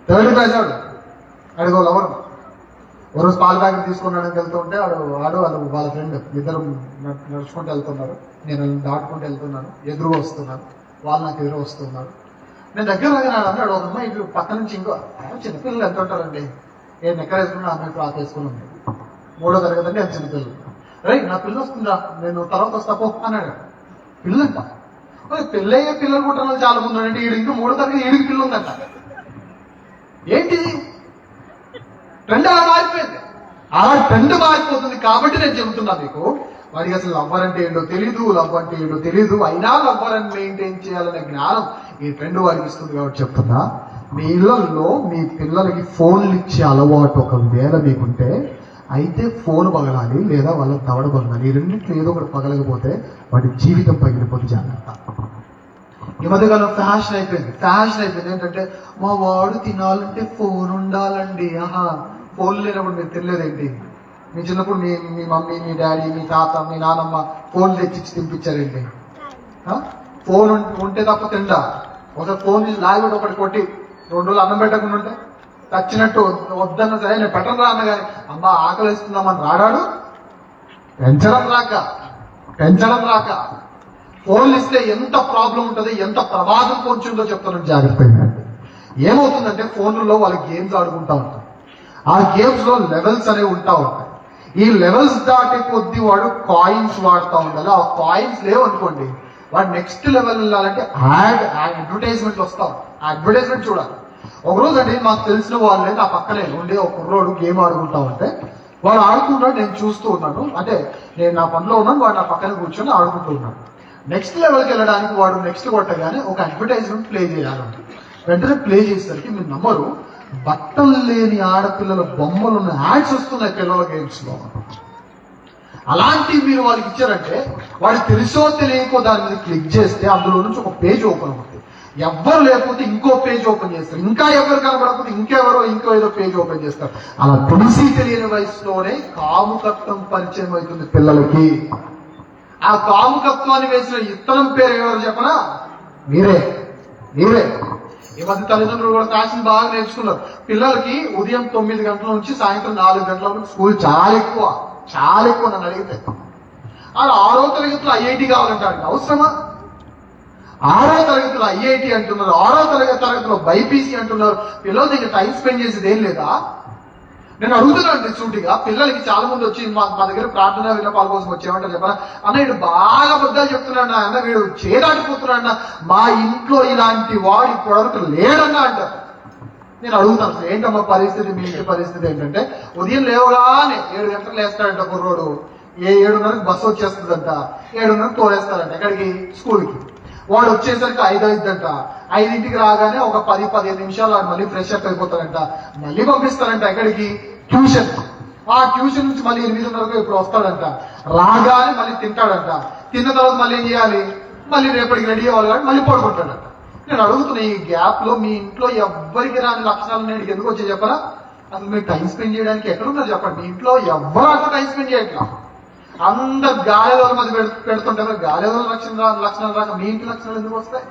3rd క్లాస్ ఆడికి ఒక లవర్. ఒకరోజు పాల ప్యాకెట్ తీసుకున్నాడని వెళ్తుంటే వాడు వాళ్ళ ఫ్రెండ్ ఇద్దరు నడుచుకుంటూ వెళ్తున్నారు. నేను దాటుకుంటూ వెళ్తున్నాను, ఎదురు వస్తున్నాను, వాళ్ళు నాకు ఎదురు వస్తున్నారు. నేను దగ్గర రాగానే అన్నాడు, ఒక అమ్మాయి ఇటు పక్క నుంచి ఇంకో చిన్నపిల్లలు ఎంత ఉంటారండి, నేను ఎక్కడ వేసుకున్నా అమ్మాయి ఫ్రాక్ వేసుకుని ఉంది. 3వ తరగతి అంటే అది చిన్నపిల్లలు. నా పిల్ల వస్తుందా, నేను తర్వాత వస్తా పో అన్నాడు. పిల్లంట. పెళ్ళయ్యే పిల్లలు పుట్టిన చాలా మంది అంటే ఈడు ఇంకా 3వ తరగతి ఈడికి పిల్ల ఉందంట. ఏంటిది? ట్రెండ్ అలా మారిపోయింది. అలా ట్రెండ్ మారిపోతుంది కాబట్టి నేను చెబుతున్నా మీకు, వాడికి అసలు లవ్వర్ అంటే ఏంటో తెలీదు, లవ్ అంటే ఏంటో తెలీదు, అయినా లవ్వర్ అని మెయింటైన్ చేయాలనే జ్ఞానం ఈ ట్రెండ్ వాడికి ఇస్తుంది కాబట్టి చెప్తున్నా. మీ ఇళ్లలో మీ పిల్లలకి ఫోన్లు ఇచ్చే అలవాటు ఒకవేళ మీకుంటే అయితే ఫోన్ పగలాలి, లేదా వాళ్ళ దవడ పగలాలి. ఈ రెండింటిలో ఏదో ఒకటి పగలకపోతే వాడి జీవితం పగిలిపోతే జాగ్రత్త. ఈ మధ్యకాలం ఫ్యాషన్ అయిపోయింది ఏంటంటే, మా వాడు తినాలంటే ఫోన్ ఉండాలండి. ఫోన్ లేనప్పుడు మీరు తినలేదేంటి? మీ చిన్నప్పుడు మీ మమ్మీ, మీ డాడీ, మీ తాత, మీ నానమ్మ ఫోన్ తెచ్చిచ్చి తినిపించారేంటి? ఫోన్ ఉంటే తప్ప తింటా. ఒకసారి ఫోన్ తీసి లాగి ఒకటి కొట్టి 2 రోజులు అన్నం పెట్టకుండా ఉంటే చచ్చినట్టు వద్దన్న సరే నేను పెట్టను రా అన్న కానీ అమ్మ ఆకలి వేస్తుందామని రాడాడు. పెంచడం రాక ఫోన్లు ఇస్తే ఎంత ప్రాబ్లం ఉంటుంది, ఎంత ప్రమాదం పొంచుందో చెప్తాను జాగ్రత్తగా. ఏమవుతుందంటే ఫోన్లలో వాళ్ళు గేమ్స్ ఆడుకుంటా ఉంటారు. ఆ గేమ్స్ లో లెవెల్స్ అనేవి ఉంటా ఉంటాయి. ఈ లెవెల్స్ దాటే కొద్దీ వాడు కాయిన్స్ వాడుతూ ఉండాలి. ఆ కాయిన్స్ లేవు అనుకోండి, వాడు నెక్స్ట్ లెవెల్ వెళ్ళాలంటే అడ్వర్టైజ్మెంట్ వస్తాం. ఆ అడ్వర్టైజ్మెంట్ చూడాలి. ఒకరోజు అంటే మాకు తెలిసిన వాళ్ళే నా పక్కనే ఉండే ఒక కుర్రోడు గేమ్ ఆడుకుంటా ఉంటే వాడు ఆడుకుంటాడు, నేను చూస్తూ ఉన్నాను. అంటే నేను నా పనిలో ఉన్నాను, వాడు నా పక్కన కూర్చొని ఆడుకుంటూ ఉన్నాడు. నెక్స్ట్ లెవెల్కి వెళ్ళడానికి వాడు నెక్స్ట్ కొట్టగానే ఒక అడ్వర్టైజ్మెంట్ ప్లే చేయాలంట. వెంటనే ప్లే చేసేసరికి మీరు నమ్మరు, బట్టలు లేని ఆడపిల్లల బొమ్మలు ఉన్న యాడ్స్ వస్తున్నాయి పిల్లల గేమ్స్ లో. అలాంటివి మీరు వాళ్ళకి ఇచ్చారంటే వాడు తెలుసో తెలియకో దాని మీద క్లిక్ చేస్తే అందులో నుంచి ఒక పేజ్ ఓపెన్ అవుతుంది. ఎవ్వరు లేకపోతే ఇంకో పేజ్ ఓపెన్ చేస్తారు, ఇంకా ఎవరు కనబడకపోతే ఇంకో ఏదో పేజ్ ఓపెన్ చేస్తారు. అలా తెలిసి తెలియని వయసులోనే కాముకత్వం పరిచయం అవుతుంది పిల్లలకి. ఆ కాముకత్వాన్ని వేసిన ఇత్తనం పేరు ఎవరు చెప్పనా? మీరే. ఈ మధ్య తల్లిదండ్రులు కూడా ఫ్యాషన్ బాగా నేర్చుకున్నారు. పిల్లలకి ఉదయం 9 గంటల నుంచి సాయంత్రం 4 గంటల వరకు స్కూల్ చాలా ఎక్కువ నన్ను అడిగితే. ఆడు 6వ తరగతిలో ఐఐటి కావాలంటాడు. అవసరమా? 6వ తరగతిలో ఐఐటి అంటున్నారు, 6వ తరగతిలో బైపీసీ అంటున్నారు. పిల్లలు దగ్గర టైం స్పెండ్ చేసేది ఏం లేదా? నేను అడుగుతున్నాను సూటిగా. పిల్లలకి చాలా మంది వచ్చి మా దగ్గర ప్రార్థన విన్నపాల కోసం వచ్చేమంటారు చెప్పారా, అన్న వీడు బాగా అబద్ధాలు చెప్తున్నాడు అన్న, వీడు చేదాటిపోతున్నాడు, మా ఇంట్లో ఇలాంటి వాడు ఇప్పటివరకు లేడన్నా అంటారు. నేను అడుగుతాను, ఏంటమ్మా పరిస్థితి, మీ ఇంటి పరిస్థితి ఏంటంటే, ఉదయం లేవగానే 7 గంటలకు లేస్తాడంట కుర్రోడు, 7:30కి బస్సు వచ్చేస్తుందంట, 7:30కి తోలేస్తారంట ఎక్కడికి? స్కూల్కి. వాడు వచ్చేసరికి 5 అవుతుందంట. 5ంటికి రాగానే ఒక 10-15 నిమిషాలు వాడు మళ్ళీ ఫ్రెష్ అప్ అయిపోతాడంట, మళ్ళీ పంపిస్తారంట ఎక్కడికి? ట్యూషన్. ఆ ట్యూషన్ నుంచి మళ్ళీ 8:30కు ఇప్పుడు వస్తాడంట. రాగానే మళ్ళీ తింటాడంట. తిన్న తర్వాత మళ్ళీ ఏం చేయాలి? మళ్ళీ రేపటికి రెడీ అవ్వాలి కాబట్టి మళ్ళీ పడుకుంటాడంట. నేను అడుగుతున్నా, ఈ గ్యాప్ లో మీ ఇంట్లో ఎవ్వరికి రాని లక్షణాలు నేను ఎందుకు వచ్చి చెప్పరా? అసలు మీరు టైం స్పెండ్ చేయడానికి ఎక్కడున్నారు చెప్పండి. మీ ఇంట్లో ఎవ్వరు అట్లా టైం స్పెండ్ చేయట్లా. అందరు గాలిలో మధ్య పెడుతుంటారు. గాలిలో లక్షణాలు రాక మీ ఇంటి లక్షణాలు ఎందుకు వస్తాయి?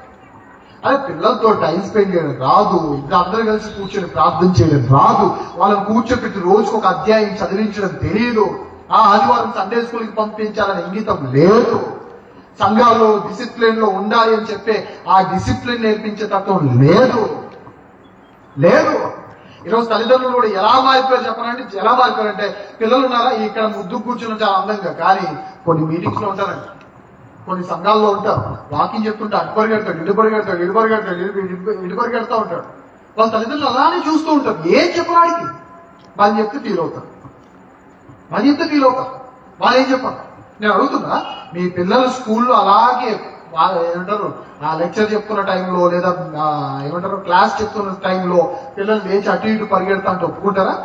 అదే పిల్లలతో టైం స్పెండ్ చేయడం రాదు, ఇంకా అందరూ కలిసి కూర్చొని ప్రార్థన చేయడం రాదు, వాళ్ళని కూర్చోపెట్టి రోజుకు ఒక అధ్యాయం చదివించడం తెలియదు, ఆదివారం సండే స్కూల్కి పంపించాలని ఇంగితం లేదు, సంఘాల్లో డిసిప్లిన్ లో ఉండాలి అని చెప్పే ఆ డిసిప్లిన్ నేర్పించే తత్వం లేదు. ఈరోజు తల్లిదండ్రులు కూడా ఎలా మారిపోయారు చెప్పనండి. ఎలా మారిపోయారంటే, పిల్లలు ఉన్నారా ఇక్కడ ముద్దు కూర్చుని చాలా అందంగా, కానీ కొన్ని మీటింగ్స్ లో ఉంటారండి, కొన్ని సంఘాల్లో ఉంటారు, వాకింగ్ చెప్తుంటే అటు పరిగెడతాడు, ఇటు పరిగెడతా ఉంటాడు. వాళ్ళ తల్లిదండ్రులు అలానే చూస్తూ ఉంటారు. ఏం చెప్పడానికి వాళ్ళు చెప్తే ఫీల్ అవుతారు. వాళ్ళు ఏం చెప్పారు? నేను అడుగుతున్నా, మీ పిల్లలు స్కూల్లో అలాగే ఏమంటారు ఆ లెక్చర్ చెప్తున్న టైంలో లేదా ఏమంటారు క్లాస్ చెప్తున్న టైంలో పిల్లలు లేచి అటు ఇటు పరిగెడతా అంటే ఒప్పుకుంటారా?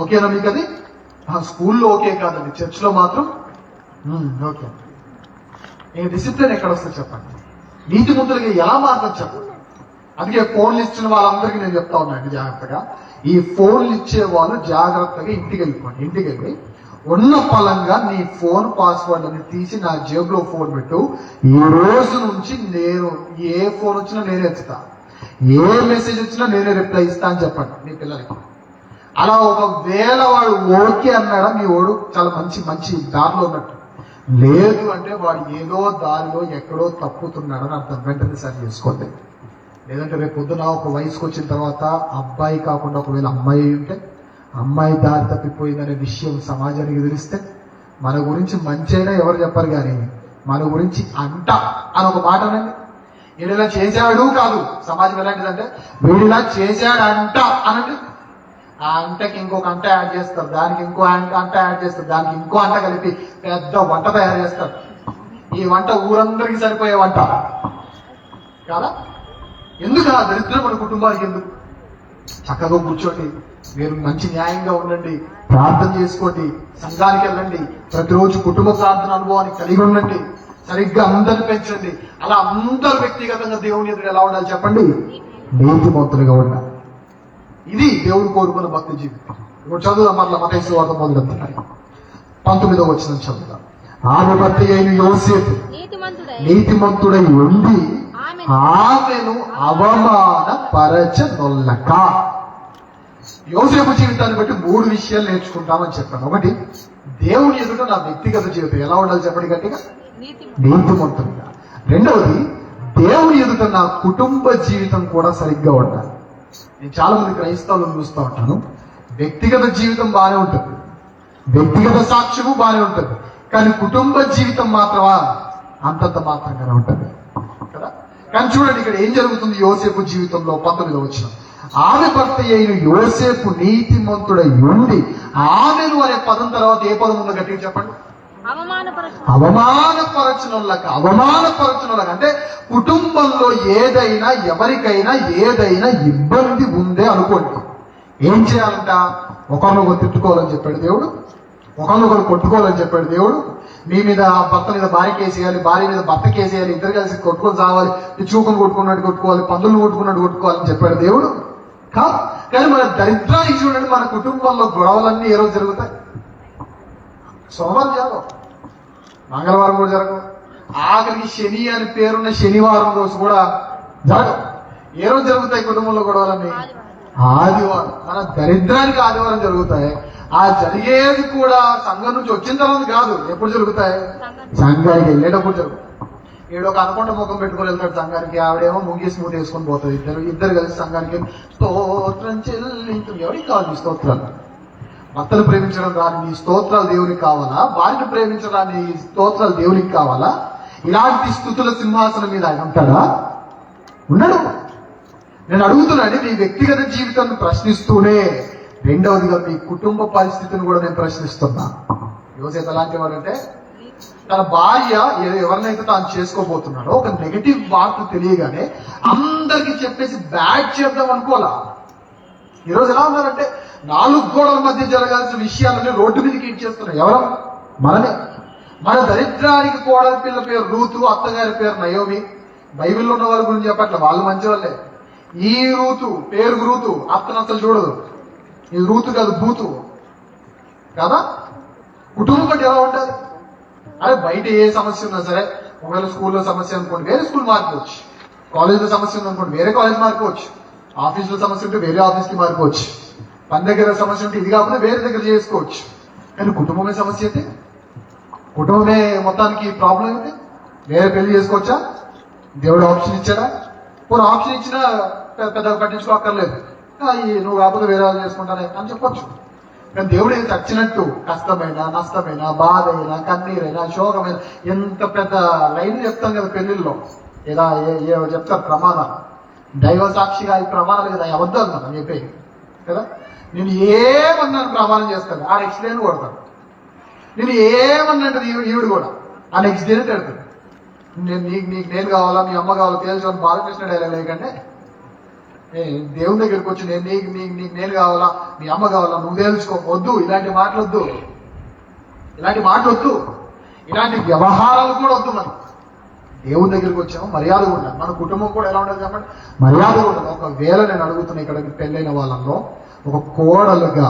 ఓకేనా మీకు అది? స్కూల్లో ఓకే కాదండి, చర్చ్లో మాత్రం ఓకే. ఈ డిసిప్లిన్ ఎక్కడ వస్తుంది చెప్పండి? నీతిమంతులకి ఎలా మారుతుంది చెప్పండి? అందుకే ఫోన్లు ఇచ్చిన వాళ్ళందరికీ నేను చెప్తా ఉన్నాను జాగ్రత్తగా, ఈ ఫోన్లు ఇచ్చే వాళ్ళు జాగ్రత్తగా ఇంటికి వెళ్ళి ఉన్న పలంగా నీ ఫోన్ పాస్వర్డ్ అని తీసి నా జేబులో ఫోన్ పెట్టు. ఈ రోజు నుంచి నేను ఏ ఫోన్ వచ్చినా నేనే ఎత్తుతా, ఏ మెసేజ్ వచ్చినా నేనే రిప్లై ఇస్తా అని చెప్పండి మీ పిల్లలకి. అలా ఒకవేళ వాడు ఓకే అన్నాడా, మీ వాడు చాలా మంచి దారిలో ఉన్నట్టు. లేదు అంటే వాడు ఏదో దారిలో ఎక్కడో తప్పుతున్నాడని అర్థం. వెంటనే సరి చేసుకోండి. లేదంటే రేపు పొద్దున ఒక వయసుకు వచ్చిన తర్వాత అబ్బాయి కాకుండా ఒకవేళ అమ్మాయి ఉంటే, అమ్మాయి దారి తప్పిపోయిందనే విషయం సమాజానికి తెలిస్తే మన గురించి మంచైనా ఎవరు చెప్పరు, కానీ మన గురించి అంట అని ఒక మాట అనండి. వీడిలా చేశాడు కాదు, సమాజం ఎలాంటిదంటే వీడిలా చేశాడంట అనండి. ఆ అంటకి ఇంకొక అంట యాడ్ చేస్తారు, దానికి ఇంకో అంట యాడ్ చేస్తారు, దానికి ఇంకో అంట కలిపి పెద్ద వంట తయారు చేస్తారు. ఈ వంట ఊరందరికీ సరిపోయే వంట కాదా? ఎందుకు ఆ దరిద్రం మన కుటుంబానికి? ఎందుకు? చక్కగా కూర్చోండి, మీరు మంచి న్యాయంగా ఉండండి, ప్రార్థన చేసుకోండి, సంఘానికి వెళ్ళండి, ప్రతిరోజు కుటుంబ ప్రార్థన అనుభవాన్ని కలిగి ఉండండి, సరిగ్గా అందరిని పెంచండి. అలా అందరూ వ్యక్తిగతంగా దేవుని ఎదురు ఎలా ఉండాలి చెప్పండి? నీతిమంతులుగా ఉండాలి. ఇది దేవుడు కోరుకున్న భక్తి జీవితం. ఇప్పుడు చదువుదాం మరలా మత్తయి సువార్త మొదలెత్తుతాయి 19వ వచనం చదువుదాం. ఆమె భర్త అయిన యోసేపు నీతిమంతుడై ఉండి ఆమెను అవమానపరచనొల్లక. యోసేపు జీవితాన్ని బట్టి 3 విషయాలు నేర్చుకుంటామని చెప్పాను. ఒకటి, దేవుని ఎదుట నా వ్యక్తిగత జీవితం ఎలా ఉండాలి చెప్పండి గట్టిగా? నీతిమంతులుగా. రెండవది, దేవుని ఎదుట నా కుటుంబ జీవితం కూడా సరిగ్గా ఉండాలి. నేను చాలా మంది క్రైస్తవులను చూస్తూ ఉంటాను, వ్యక్తిగత జీవితం బాగానే ఉంటుంది, వ్యక్తిగత సాక్ష్యము బాగానే ఉంటుంది, కానీ కుటుంబ జీవితం మాత్రమా అంతంత మాత్రంగానే ఉంటుంది కదా. కానీ చూడండి ఇక్కడ ఏం జరుగుతుంది యోసేపు జీవితంలో. 19వ వచనం, ఆమె భర్త అయిన యోసేపు నీతిమంతుడై ఉండి. ఆమెను అనే పదం తర్వాత ఏ పదం ఉందో గట్టిగా చెప్పండి? అవమానపరచనోళ్ళక. అంటే కుటుంబంలో ఏదైనా ఎవరికైనా ఏదైనా ఇబ్బంది ఉందే అనుకోండి, ఏం చేయాలంట? ఒకరినొకరు తిట్టుకోవాలని చెప్పాడు దేవుడు, ఒకరినొకరు కొట్టుకోవాలని చెప్పాడు దేవుడు. మీ మీద భర్త మీద భార్య కేసేయాలి, భార్య మీద భర్త కేసేయాలి, ఇద్దరు కలిసి కొట్టుకొని సావాలి, చూకుని కొట్టుకున్నట్టు కొట్టుకోవాలి, పందులు కొట్టుకున్నట్టు కొట్టుకోవాలని చెప్పాడు దేవుడు కాదు. కానీ మన దరిద్రానికి చూడండి, మన కుటుంబంలో గొడవలన్నీ ఏ రోజు జరుగుతాయి? సోమవారం జరగవు, మంగళవారం కూడా జరగవు, ఆఖరికి శని అని పేరున్న శనివారం రోజు కూడా జరగవు. ఏ రోజు జరుగుతాయి కుటుంబంలో గొడవలన్నీ? ఆదివారం. మన దరిద్రానికి ఆదివారం జరుగుతాయి. ఆ జరిగేది కూడా సంఘం నుంచి వచ్చిన తర్వాత కాదు, ఎప్పుడు జరుగుతాయి? సంఘానికి వెళ్ళేటప్పుడు జరుగుతాయి. ఏడొక అనుకుంట ముఖం పెట్టుకొని వెళ్తాడు సంఘానికి, ఆవిడేమో ముంగేసి మూట వేసుకొని పోతుంది. ఇద్దరు కలిసి సంఘానికి స్తోత్రం చెల్లించు. ఎవరికి కావాలి స్తోత్రాలు? భర్తను ప్రేమించడం రాని నీ స్తోత్రాలు దేవునికి కావాలా? భార్యను ప్రేమించడాన్ని నీ స్తోత్రాలు దేవునికి కావాలా? ఇలాంటి స్థుతుల సింహాసనం మీద ఆయన ఉంటాడా? ఉండడు. నేను అడుగుతున్నాను, నీ వ్యక్తిగత జీవితాన్ని ప్రశ్నిస్తూనే రెండవదిగా మీ కుటుంబ పరిస్థితిని కూడా నేను ప్రశ్నిస్తున్నా. యోసేపు ఎలాంటి వాడంటే, తన భార్య ఎవరినైతే తాను చేసుకోబోతున్నాడో ఒక నెగటివ్ వార్త తెలియగానే అందరికి చెప్పేసి బ్యాడ్ చేద్దాం అనుకోవాలా. ఈరోజు ఎలా ఉన్నారంటే, 4 గోడల మధ్య జరగాల్సిన విషయాలని రోడ్డు మీదకి ఇచ్చేస్తున్నాయి. ఎవరు? మనమే. మన దరిద్రానికి కోడలి పిల్ల పేరు రూతు, అత్తగారి పేరు నయోమి. బైబిల్లో ఉన్న వాళ్ళ గురించి చెప్పట్లే, వాళ్ళు మంచి వాళ్ళే. ఈ రూతు పేరు రూతు, అత్తను అసలు చూడదు. ఇది రూతు కాదు, భూతు కదా. కుటుంబం బట్టి ఎలా ఉండాలి? అరే బయట ఏ సమస్య ఉన్నా సరే, ఒకవేళ స్కూల్లో సమస్య అనుకోండి వేరే స్కూల్ మారిపోవచ్చు, కాలేజీలో సమస్య ఉందనుకోండి వేరే కాలేజ్ మారిపోవచ్చు, ఆఫీసులో సమస్య ఉంటే వేరే ఆఫీస్కి మారిపోవచ్చు, పని దగ్గర సమస్య ఉంటే ఇది కాకుండా వేరే దగ్గర చేసుకోవచ్చు. కానీ కుటుంబమే సమస్య అయితే, కుటుంబమే మొత్తానికి ప్రాబ్లం అయితే వేరే పెళ్లి చేసుకోవచ్చా? దేవుడు ఆప్షన్ ఇచ్చాడా? పోనీ ఆప్షన్ ఇచ్చినా పెద్దగా పట్టించుకోక్కర్లేదు, నువ్వు కాకపోతే వేరే వాళ్ళు చేసుకుంటానే అని చెప్పొచ్చు. కానీ దేవుడు ఏది చచ్చినట్టు కష్టమైన, నష్టమైన, బాధ అయినా, కన్నీరైనా, శోకమైన, ఎంత పెద్ద లైన్ చెప్తాం కదా పెళ్లిల్లో. ఇలా చెప్తారు ప్రమాణాలు, దైవ సాక్షిగా ఈ ప్రమాణాలు కదా, అబద్ధాలు మనం చెప్పేది కదా. నేను ఏమన్నాను ప్రమాణం చేస్తాను, ఆ నెక్స్ట్ డేని కొడతాడు. నేను ఏమన్నాడు ఈవిడ కూడా ఆ నెక్స్ట్ డేనే తిడతాడు. నీకు నేను కావాలా, మీ అమ్మ కావాలా తెలుసు బాలకృష్ణ డైలాగ్ లేకంటే దేవుని దగ్గరికి వచ్చి నీకు నేను కావాలా, మీ అమ్మ కావాలా, నువ్వు తెలుసుకో. వద్దు, ఇలాంటి మాటలు వద్దు, ఇలాంటి వ్యవహారాలు కూడా వద్దు. మనం దేవుని దగ్గరికి వచ్చాము, మర్యాద ఉండాలి. మన కుటుంబం కూడా ఎలా ఉండదు చెప్పండి, మర్యాద ఉండాలి. ఒకవేళ నేను అడుగుతున్నా, ఇక్కడ పెళ్ళైన వాళ్ళల్లో ఒక కోడలుగా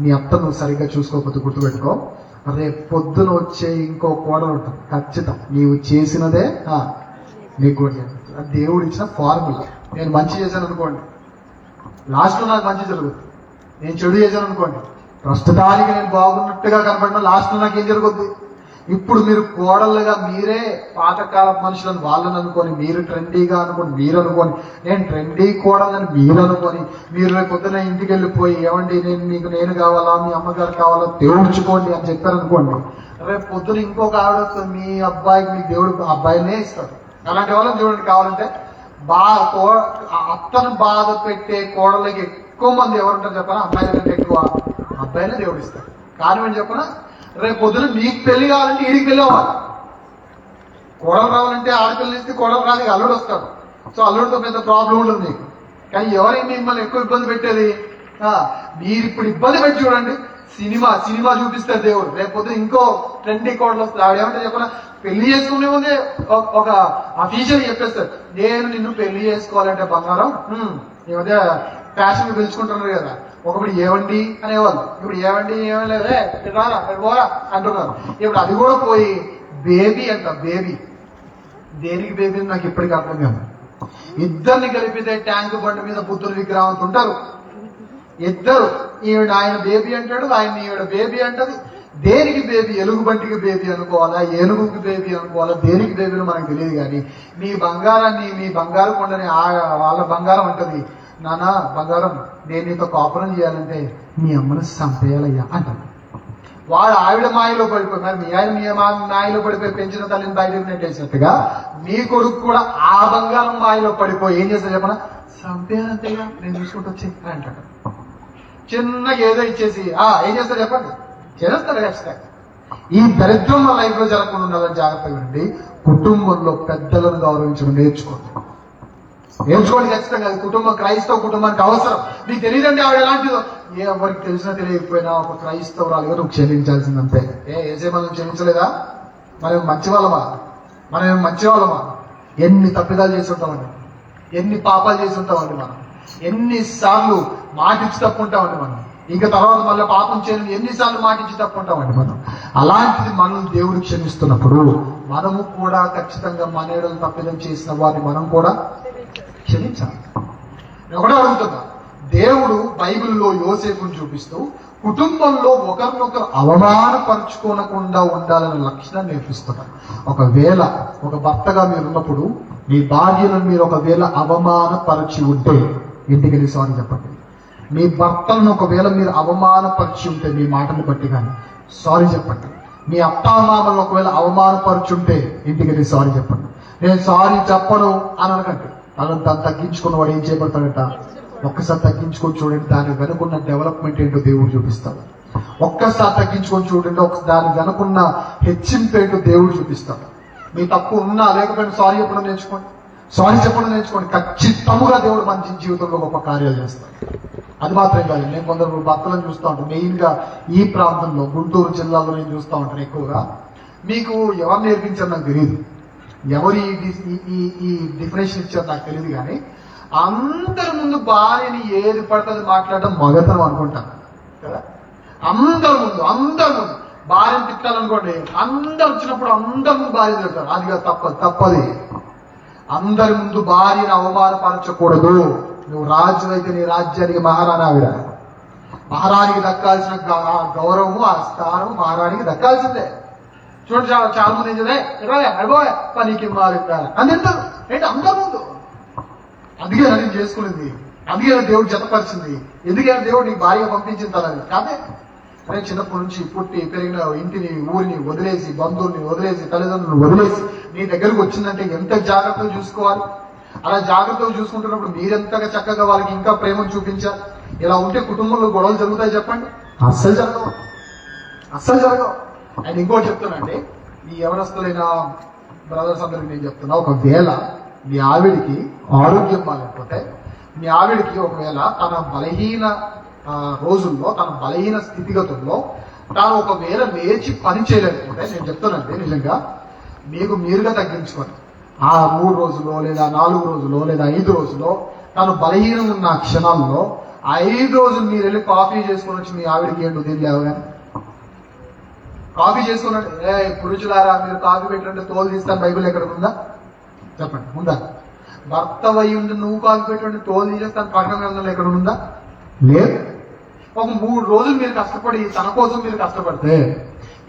నీ అత్త నువ్వు సరిగ్గా చూసుకోకపోతే గుర్తుపెట్టుకో, రేపు పొద్దున వచ్చే ఇంకో కోడలు ఉంటుంది ఖచ్చితం. నీవు చేసినదే నీకు కూడా దేవుడు ఇచ్చిన ఫార్ములా. నేను మంచి చేశాను అనుకోండి, లాస్ట్లో నాకు మంచి జరుగుతుంది. నేను చెడు చేశాను అనుకోండి, ప్రస్తుతానికి నేను బాగున్నట్టుగా కనపడినా లాస్ట్లో నాకు ఏం జరుగుద్ది? ఇప్పుడు మీరు కోడళ్ళుగా మీరే పాతకాల మనుషులను వాళ్ళని అనుకొని, మీరు ట్రెండీగా అనుకొని మీరు అనుకొని, నేను ట్రెండీ కోడలని మీరు అనుకొని, మీరు రేపు పొద్దున ఇంటికి వెళ్ళిపోయి ఏమండి నేను కావాలా, మీ అమ్మగారు కావాలా, దేవుడుచుకోండి అని చెప్పారనుకోండి, రేపు పొద్దున ఇంకొక ఆవిడ వస్తుంది, మీ అబ్బాయికి మీ దేవుడు అబ్బాయినే ఇస్తాడు. అలాంటి వాళ్ళని చూడండి. కావాలంటే అత్తను బాధ పెట్టే కోడలకి ఎక్కువ మంది ఎవరుంటారు చెప్పనా? అమ్మాయిల కంటే ఎక్కువ అబ్బాయినే దేవుడు ఇస్తాడు. కారణం ఏంటి చెప్పనా? రేపు పొద్దున నీకు పెళ్లి కావాలంటే ఈడికి పెళ్లి అవ్వాలి. కోడలు రావాలంటే ఆడపిల్లలు ఇస్తే కోడలు రాదు, అల్లుడు వస్తాడు. సో అల్లుడితో పెద్ద ప్రాబ్లం ఉండదు నీకు. కానీ ఎవరికి మిమ్మల్ని ఎక్కువ ఇబ్బంది పెట్టేది? మీరు ఇప్పుడు ఇబ్బంది పెట్టి చూడండి, సినిమా చూపిస్తారు దేవుడు. రేపు పొద్దున ఇంకో ట్రెండీ కోడలు వస్తుంది. ఆవిడ ఏమంటే చెప్పిన పెళ్లి చేసుకునే ముందే ఒక అఫీషియల్ చెప్పేస్తారు, నేను నిన్ను పెళ్లి చేసుకోవాలంటే బంగారం. ఈ మధ్య ఫ్యాషన్ పిలుచుకుంటున్నారు కదా, ఒకప్పుడు ఏవండి అనేవాళ్ళు, ఇప్పుడు ఏవండి ఏమీ లేదే రారా పోరా అంటున్నారు. ఇప్పుడు అది కూడా పోయి బేబీ అంట. బేబీ దేనికి బేబీ నాకు ఇప్పటికీ అర్థం కాదు. ఇద్దరిని కలిపితే ట్యాంక్ బండి మీద బుద్ధుని విగ్రహం ఉంటారు ఇద్దరు. ఆయన బేబీ అంటాడు, ఈవిడ బేబీ అంటది. దేనికి బేబీ? ఎలుగుబంటికి బేబీ అనుకోవాలా, ఏనుగుకి బేబీ అనుకోవాలా, దేనికి బేబీలో మనకు తెలియదు. కానీ మీ బంగారాన్ని, మీ బంగారు కొండని వాళ్ళ బంగారం అంటది, నానా బంగారం నేను నీతో కాపురం చేయాలంటే మీ అమ్మను చంపేయాలయ్యా అంటాడు. వాడు ఆవిడ మాయలో పడిపోయి, మరి మీ ఆయన మీ మాయలో పడిపోయి పెంచిన తల్లిని బయటకు నెట్టేసినట్టుగా మీ కొడుకు కూడా ఆ బంగారం మాయలో పడిపోయి ఏం చేస్తాడు చెప్పనా? చంపేయాలంతేగా, నేను చూసుకుంటూ వచ్చి అంటాడు. చిన్నగా ఏదో ఇచ్చేసి ఏం చేస్తారు చెప్పండి? చేస్తారు ఖచ్చితంగా. ఈ దరిద్రం మన లైఫ్ లో జరగకుండా ఉండాలని జాగ్రత్తగా ఉండి కుటుంబంలో పెద్దలను గౌరవించడం నేర్చుకోండి ఖచ్చితంగా. అది క్రైస్తవ కుటుంబానికి అవసరం. నీకు తెలియదండి ఆవిడ ఎలాంటిదో, ఎవరికి తెలిసినా తెలియకపోయినా ఒక క్రైస్తవురాలుగా నువ్వు క్షమించాల్సిందంతే. ఏసే మనం క్షమించలేదా? మనం మంచి వాళ్ళమా? ఎన్ని తప్పిదాలు చేసి ఉంటామండి, ఎన్ని పాపాలు చేసి ఉంటామండి మనం, ఎన్నిసార్లు మాటిచ్చి తప్పుంటామండి మనం. ఇంకా తర్వాత మళ్ళీ పాపం చేయని ఎన్నిసార్లు మాటిచ్చి తప్పుంటామండి మనం. అలాంటిది మనం దేవుడు క్షమిస్తున్నప్పుడు మనము కూడా ఖచ్చితంగా మన ఏడలు తప్పిదం చేసిన వారిని మనం కూడా క్షమించాలి. నేను ఒకటే అడుగుతున్నా, దేవుడు బైబిల్లో యోసేపును చూపిస్తూ కుటుంబంలో ఒకరినొకరు అవమానపరుచుకోనకుండా ఉండాలనే లక్షణాన్ని నేర్పిస్తున్నారు. ఒకవేళ ఒక భర్తగా మీరున్నప్పుడు మీ భార్యను మీరు ఒకవేళ అవమానపరిచి ఉంటే ఇంటికి వెళ్ళి సారీ చెప్పండి. మీ భర్తలను ఒకవేళ మీరు అవమానపరిచి ఉంటే మీ మాటను బట్టి కానీ సారీ చెప్పండి. మీ అత్తామామలను ఒకవేళ అవమానపరుచుంటే ఇంటికి వెళ్ళి సారీ చెప్పండి. నేను సారీ చెప్పను అని అనకండి. తనను తగ్గించుకున్న వాడు ఏం చేయబడతాడట? ఒక్కసారి తగ్గించుకొని చూడండి, దాని వెనుకున్న డెవలప్మెంట్ ఏంటో దేవుడు చూపిస్తాడు. ఒక్కసారి తగ్గించుకొని చూడండి, దాని వెనుకున్న హెచ్చింపు ఏంటో దేవుడు చూపిస్తాడు. మీ తప్పు ఉన్నా లేకపోయినా సారీ చెప్పడం నేర్చుకోండి. ఖచ్చితంగా దేవుడు మంచి జీవితంలో గొప్ప కార్యాలు చేస్తాడు. అది మాత్రం కాదు, నేను కొందరు భర్తలను చూస్తూ ఉంటాను, మెయిన్ గా ఈ ప్రాంతంలో గుంటూరు జిల్లాలో నేను చూస్తూ ఉంటాను ఎక్కువగా. మీకు ఎవరు నేర్పించారు నాకు తెలియదు, ఎవరు ఈ డిఫరెన్షన్ ఇచ్చారు నాకు తెలియదు. కానీ అందరి ముందు భార్యని ఏది పడుతుంది మాట్లాడటం మగతనం అనుకుంటాను కదా. అందరి ముందు భార్యను తిట్టాలనుకోండి, అందరు వచ్చినప్పుడు అందరి ముందు భార్య తిడతారు. అది తప్పది. అందరి ముందు భార్యను అవమానపరచకూడదు. నువ్వు రాజు అయితే నీ రాజ్యానికి మహారాణి ఆవిడ. మహారాణికి దక్కాల్సిన గౌరవము ఆ స్థానం మహారాణికి దక్కాల్సిందే. చూడండి, చాలా మంది ఏం చేయాలి, పనికి మారుతారు అని తింటారు ఏంటి అందరి ముందు. అందుకే నేను చేసుకునేది, అందుకే దేవుడు జతపరిచింది, ఎందుకైనా దేవుడు నీకు భార్య పంపించిన తలని కాదే. అదే చిన్నప్పటి నుంచి పుట్టి పెరిగిన ఇంటిని, ఊరిని వదిలేసి, బంధువుల్ని వదిలేసి, తల్లిదండ్రులను వదిలేసి నీ దగ్గరకు వచ్చిందంటే ఎంత జాగ్రత్తగా చూసుకోవాలి. అలా జాగ్రత్తగా చూసుకుంటున్నప్పుడు మీరెంతగా చక్కగా వాళ్ళకి ఇంకా ప్రేమను చూపించారు. ఇలా ఉంటే కుటుంబంలో గొడవలు జరుగుతాయి చెప్పండి? అస్సలు జరగవు, అస్సలు జరగవు. అండ్ ఇంకోటి చెప్తానండి, ఈ ఎవరస్తులైన బ్రదర్స్ అందరికి నేను చెప్తున్నా, ఒకవేళ మీ ఆవిడికి ఆరోగ్యం బాగాలేకపోతే, మీ ఆవిడికి ఒకవేళ తన బలహీన రోజుల్లో, తన బలహీన స్థితిగతుల్లో తాను ఒకవేళ లేచి పని చేయలేకపోతే, నేను చెప్తానండి నిజంగా మీకు మీరుగా తగ్గించుకోండి. ఆ 3 రోజులో లేదా 4 రోజులో లేదా 5 రోజులో తను బలహీనంగా ఉన్న క్షణాల్లో 5 రోజులు మీరు వెళ్ళి కాఫీ చేసుకొని వచ్చి మీ ఆవిడికి ఏంటో తినలేవు కానీ కాఫీ చేసుకున్నాడు, పురుషులారా మీరు కాఫీ పెట్టండి తోలు తీస్తాను బైబిల్ ఎక్కడ ఉందా చెప్పండి? ఉందా? భర్త వై ఉండి నువ్వు కాఫీ పెట్టండి తోలు తీసేస్తాను ప్రకటన గ్రంథంలో ఎక్కడ ఉందా? లేదు. ఒక 3 రోజులు మీరు కష్టపడి తన కోసం మీరు కష్టపడితే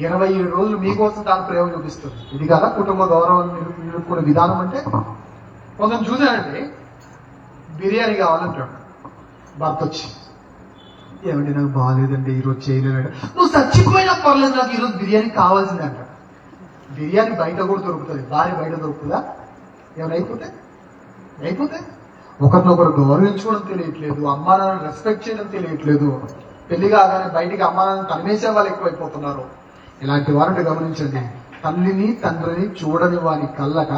27 రోజులు మీకోసం తాను ప్రేమ చూపిస్తుంది. ఇది కదా కుటుంబ గౌరవం నిలుపుకునే విధానం అంటే. కొంచెం చూసానండి, బిర్యానీ కావాలంటాడు భర్త వచ్చి, ఏమంటే నాకు బాగాలేదండి ఈరోజు చేయలేదండి. నువ్వు చచ్చిపోయినా పర్లేదు, నాకు ఈరోజు బిర్యానీ కావాల్సిందే అంట. బిర్యానీ బయట కూడా దొరుకుతుంది, భార్య బయట దొరుకుతుందా? ఏమైనా అయిపోతే ఒకరినొకరు గౌరవించుకోవడం తెలియట్లేదు, అమ్మా నాన్నని రెస్పెక్ట్ చేయడం తెలియట్లేదు. పెళ్లి కాగానే బయటికి అమ్మా నాన్నని తరిమేసే వాళ్ళు ఎక్కువైపోతున్నారు. ఇలాంటి వారిని గమనించండి. తల్లిని తండ్రిని చూడని వారి కళ్ళక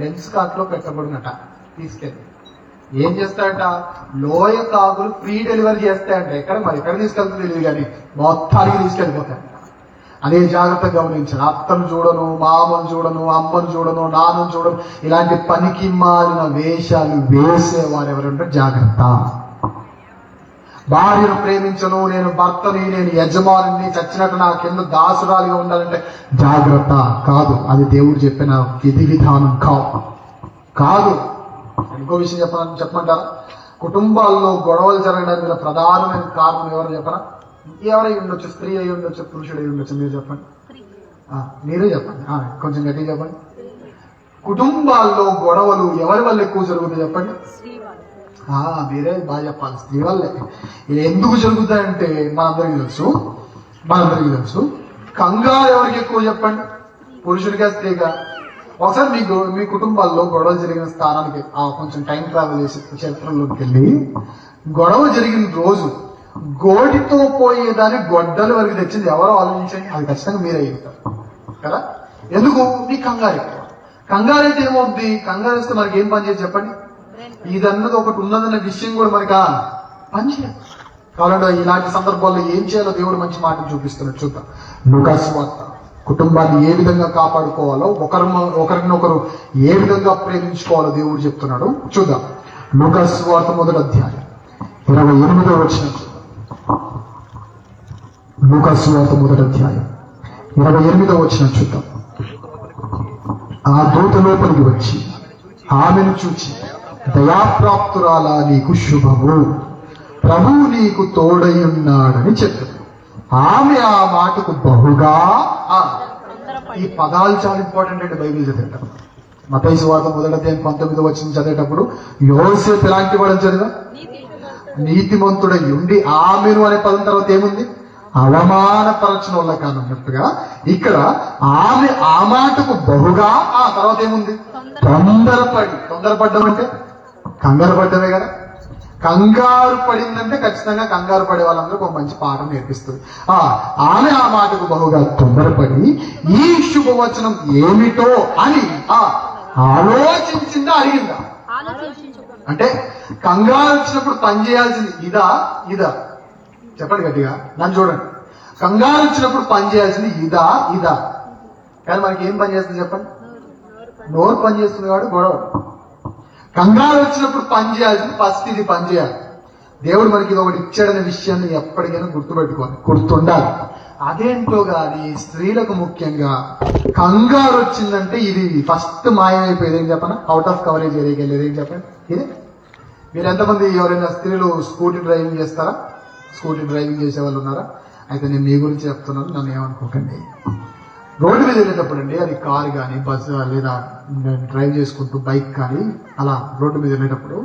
లెన్స్ కార్ట్లో పెట్టబడినట. తీసుకెళ్ళి ఏం చేస్తాడంట, లోయ కాగులు ఫ్రీ డెలివరీ చేస్తాయంట. ఎక్కడ తీసుకెళ్తుంది తెలియదు కానీ మొత్తానికి తీసుకెళ్ళిపోతాయంట. అదే జాగ్రత్తగా గమనించాను. అత్తను చూడను, మామను చూడను, అమ్మను చూడను, నాన్నను చూడను, ఇలాంటి పనికి మాలిన వేషాలు వేసేవారు ఎవరంటే జాగ్రత్త. భార్యను ప్రేమించను, నేను భర్తని, నేను యజమాని, చచ్చినట్టు నా కింద దాసురాలిగా ఉండాలంటే జాగ్రత్త. కాదు, అది దేవుడు చెప్పిన విధి విధానం కాదు. ఇంకో విషయం చెప్పమంటారా? కుటుంబాల్లో గొడవలు జరగడానికి ప్రధానమైన కారణం ఎవరు చెప్పరా? ఎవరై ఉండొచ్చు, స్త్రీ అయి ఉండొచ్చు, పురుషుడు అయి ఉండొచ్చు. మీరు చెప్పండి, మీరే చెప్పండి, కొంచెం గట్టిగా చెప్పండి. కుటుంబాల్లో గొడవలు ఎవరి వల్ల ఎక్కువ జరుగుతాయి చెప్పండి? మీరే బాగా చెప్పాలి. స్త్రీ వల్లే. ఎందుకు జరుగుతాయంటే మనందరికీ తెలుసు. కంగారు ఎవరికి ఎక్కువ చెప్పండి? పురుషుడిగా స్త్రీగా? ఒకసారి మీ కుటుంబాల్లో గొడవలు జరిగిన స్థానానికి కొంచెం టైం ట్రావెల్ చేసి చరిత్రలోకి వెళ్ళి, గొడవ జరిగిన రోజు గోటితో పోయేదాన్ని గొడ్డల వరకు తెచ్చింది ఎవరో ఆలోచించండి. అది ఖచ్చితంగా మీరే అయ్యుంటారు కదా. ఎందుకు? మీ కంగారు ఎక్కువ. కంగారు అయితే ఏమవుద్ది? కంగారు వేస్తే మనకి ఏం పని చేసి చెప్పండి? ఇదన్నది ఒకటి ఉన్నదన్న విషయం కూడా మనకి పని చేయాలి. కాబట్టి ఇలాంటి సందర్భాల్లో ఏం చేయాలో దేవుడు మంచి మాటలు చూపిస్తున్నాడు. చూద్దాం. లూకాసు సువార్త. కుటుంబాన్ని ఏ విధంగా కాపాడుకోవాలో, ఒకరినొకరు ఏ విధంగా ప్రేమించుకోవాలో దేవుడు చెప్తున్నాడు. చూద్దాం. లూకాసు సువార్త 1వ అధ్యాయం 28వ వచనం. లూకాసు సువార్త 1వ అధ్యాయం 28వ వచనం చూద్దాం. ఆ దూత లోపలికి వచ్చి ఆమెను చూచి, దయాప్రాప్తురాలా, నీకు శుభము, ప్రభువు నీకు తోడై ఉన్నాడని చెప్పాడు. ఆమె ఆ మాటకు బహుగా, ఈ పదాలు చాలా ఇంపార్టెంట్ అండి బైబిల్ చదివేటప్పుడు. మత్తయి సువార్త 1వ అధ్యాయం 19వ వచనం చదివేటప్పుడు యోసేపు ఎలాంటి వాడు చదివా? నీతిమంతుడై ఉండి. ఆమెను అనే పదం తర్వాత ఏముంది? అవమానపరచిన వాళ్ళ కానున్నట్టుగా ఇక్కడ ఆమె ఆ మాటకు బహుగా, తర్వాత ఏముంది? తొందరపడ్డం అంటే కంగారు పడ్డమే కదా. కంగారు పడిందంటే ఖచ్చితంగా కంగారు పడే వాళ్ళందరూ ఒక మంచి పాఠం నేర్పిస్తుంది. ఆమె ఆ మాటకు బహుగా తొందరపడి ఈ శుభవచనం ఏమిటో అని ఆలోచించిందా, అడిగిందా? అంటే కంగారు వచ్చినప్పుడు పని చేయాల్సింది ఇదా చెప్పండి గట్టిగా, నన్ను చూడండి. కంగారు వచ్చినప్పుడు పని చేయాల్సింది ఇదా కానీ మనకి ఏం పని చేస్తుంది చెప్పండి? నోరు పని చేస్తుంది కాబట్టి గొడవ. కంగారు వచ్చినప్పుడు పని చేయాల్సింది ఫస్ట్ ఇది పని చేయాలి. దేవుడు మనకి ఇది ఒకటి ఇచ్చాడనే విషయాన్ని ఎప్పటికైనా గుర్తుండాలి. అదేంటో గాని స్త్రీలకు ముఖ్యంగా కంగారు వచ్చిందంటే ఇది ఫస్ట్ మాయమైపోయేది. ఏం చెప్పనా? అవుట్ ఆఫ్ కవరేజ్ ఏరియాకి వెళ్ళేది. ఏం చెప్పండి? ఇది మీరు ఎంతమంది ఎవరైనా స్త్రీలు స్కూటీ డ్రైవింగ్ చేస్తారా? స్కూటీ డ్రైవింగ్ చేసే వాళ్ళు ఉన్నారా? అయితే నేను మీ గురించి చెప్తున్నాను, నన్ను ఏమనుకోకండి. రోడ్డు మీద వెళ్ళేటప్పుడు అండి, అది కారు కానీ బస్సు లేదా డ్రైవ్ చేసుకుంటూ బైక్ కానీ అలా రోడ్డు మీద వెళ్ళేటప్పుడు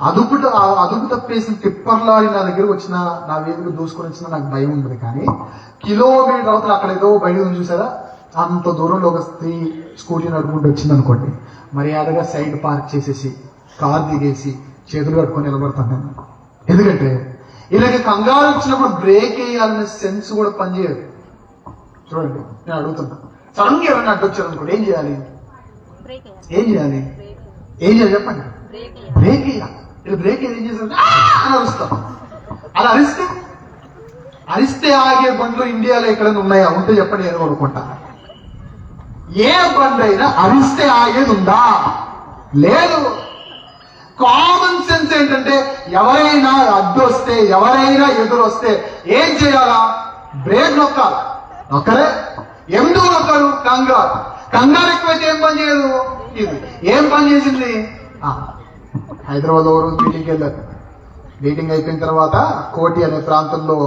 అదుపు తప్పేసిన టిప్పర్ లారీ నా దగ్గర వచ్చిన, నా వీధికి దూసుకొని వచ్చినా నాకు భయం ఉండదు. కానీ కిలోమీటర్ అవతల అక్కడ ఏదో బయట ఉంది చూసారా, అంత దూరంలో ఒక స్త్రీ స్కూటీ నడుపుకుంటూ వచ్చింది అనుకోండి, మర్యాదగా సైడ్ పార్క్ చేసేసి కార్ దిగేసి చేతులు కట్టుకొని నిలబడతాను నేను. ఎందుకంటే వీళ్ళకి కంగారు వచ్చినప్పుడు బ్రేక్ వేయాలనే సెన్స్ కూడా పనిచేయదు. చూడండి, నేను అడుగుతున్నా, సడన్ గా ఎవరైనా అడ్డొచ్చారు అనుకోండి, ఏం చేయాలి? ఏం చేయాలి? ఏం చేయాలి చెప్పండి? బ్రేక్ వేయాలి. వీళ్ళు బ్రేక్ ఏం చేస్తారు అని అరుస్తాం. అలా అరిస్తే ఆగే బండ్లు ఇండియాలో ఎక్కడైనా ఉన్నాయా? ఉంటే చెప్పండి, నేను కొనుక్కుంటా. ఏ బండి అయినా అరిస్తే ఆగేది ఉందా? లేదు. కామన్ సెన్స్ ఏంటంటే ఎవరైనా అడ్డొస్తే, ఎవరైనా ఎదురొస్తే ఏం చేయాలా? బ్రేక్ నొక్కాలి. నొక్కరే. ఎందుకు నొక్కరు? కంగారు ఎక్కువైతే ఏం పని చేయదు. ఇది ఏం పని చేసింది? హైదరాబాద్ ఓ రోజు మీటింగ్కి వెళ్ళారు. మీటింగ్ అయిపోయిన తర్వాత కోటి అనే ప్రాంతంలో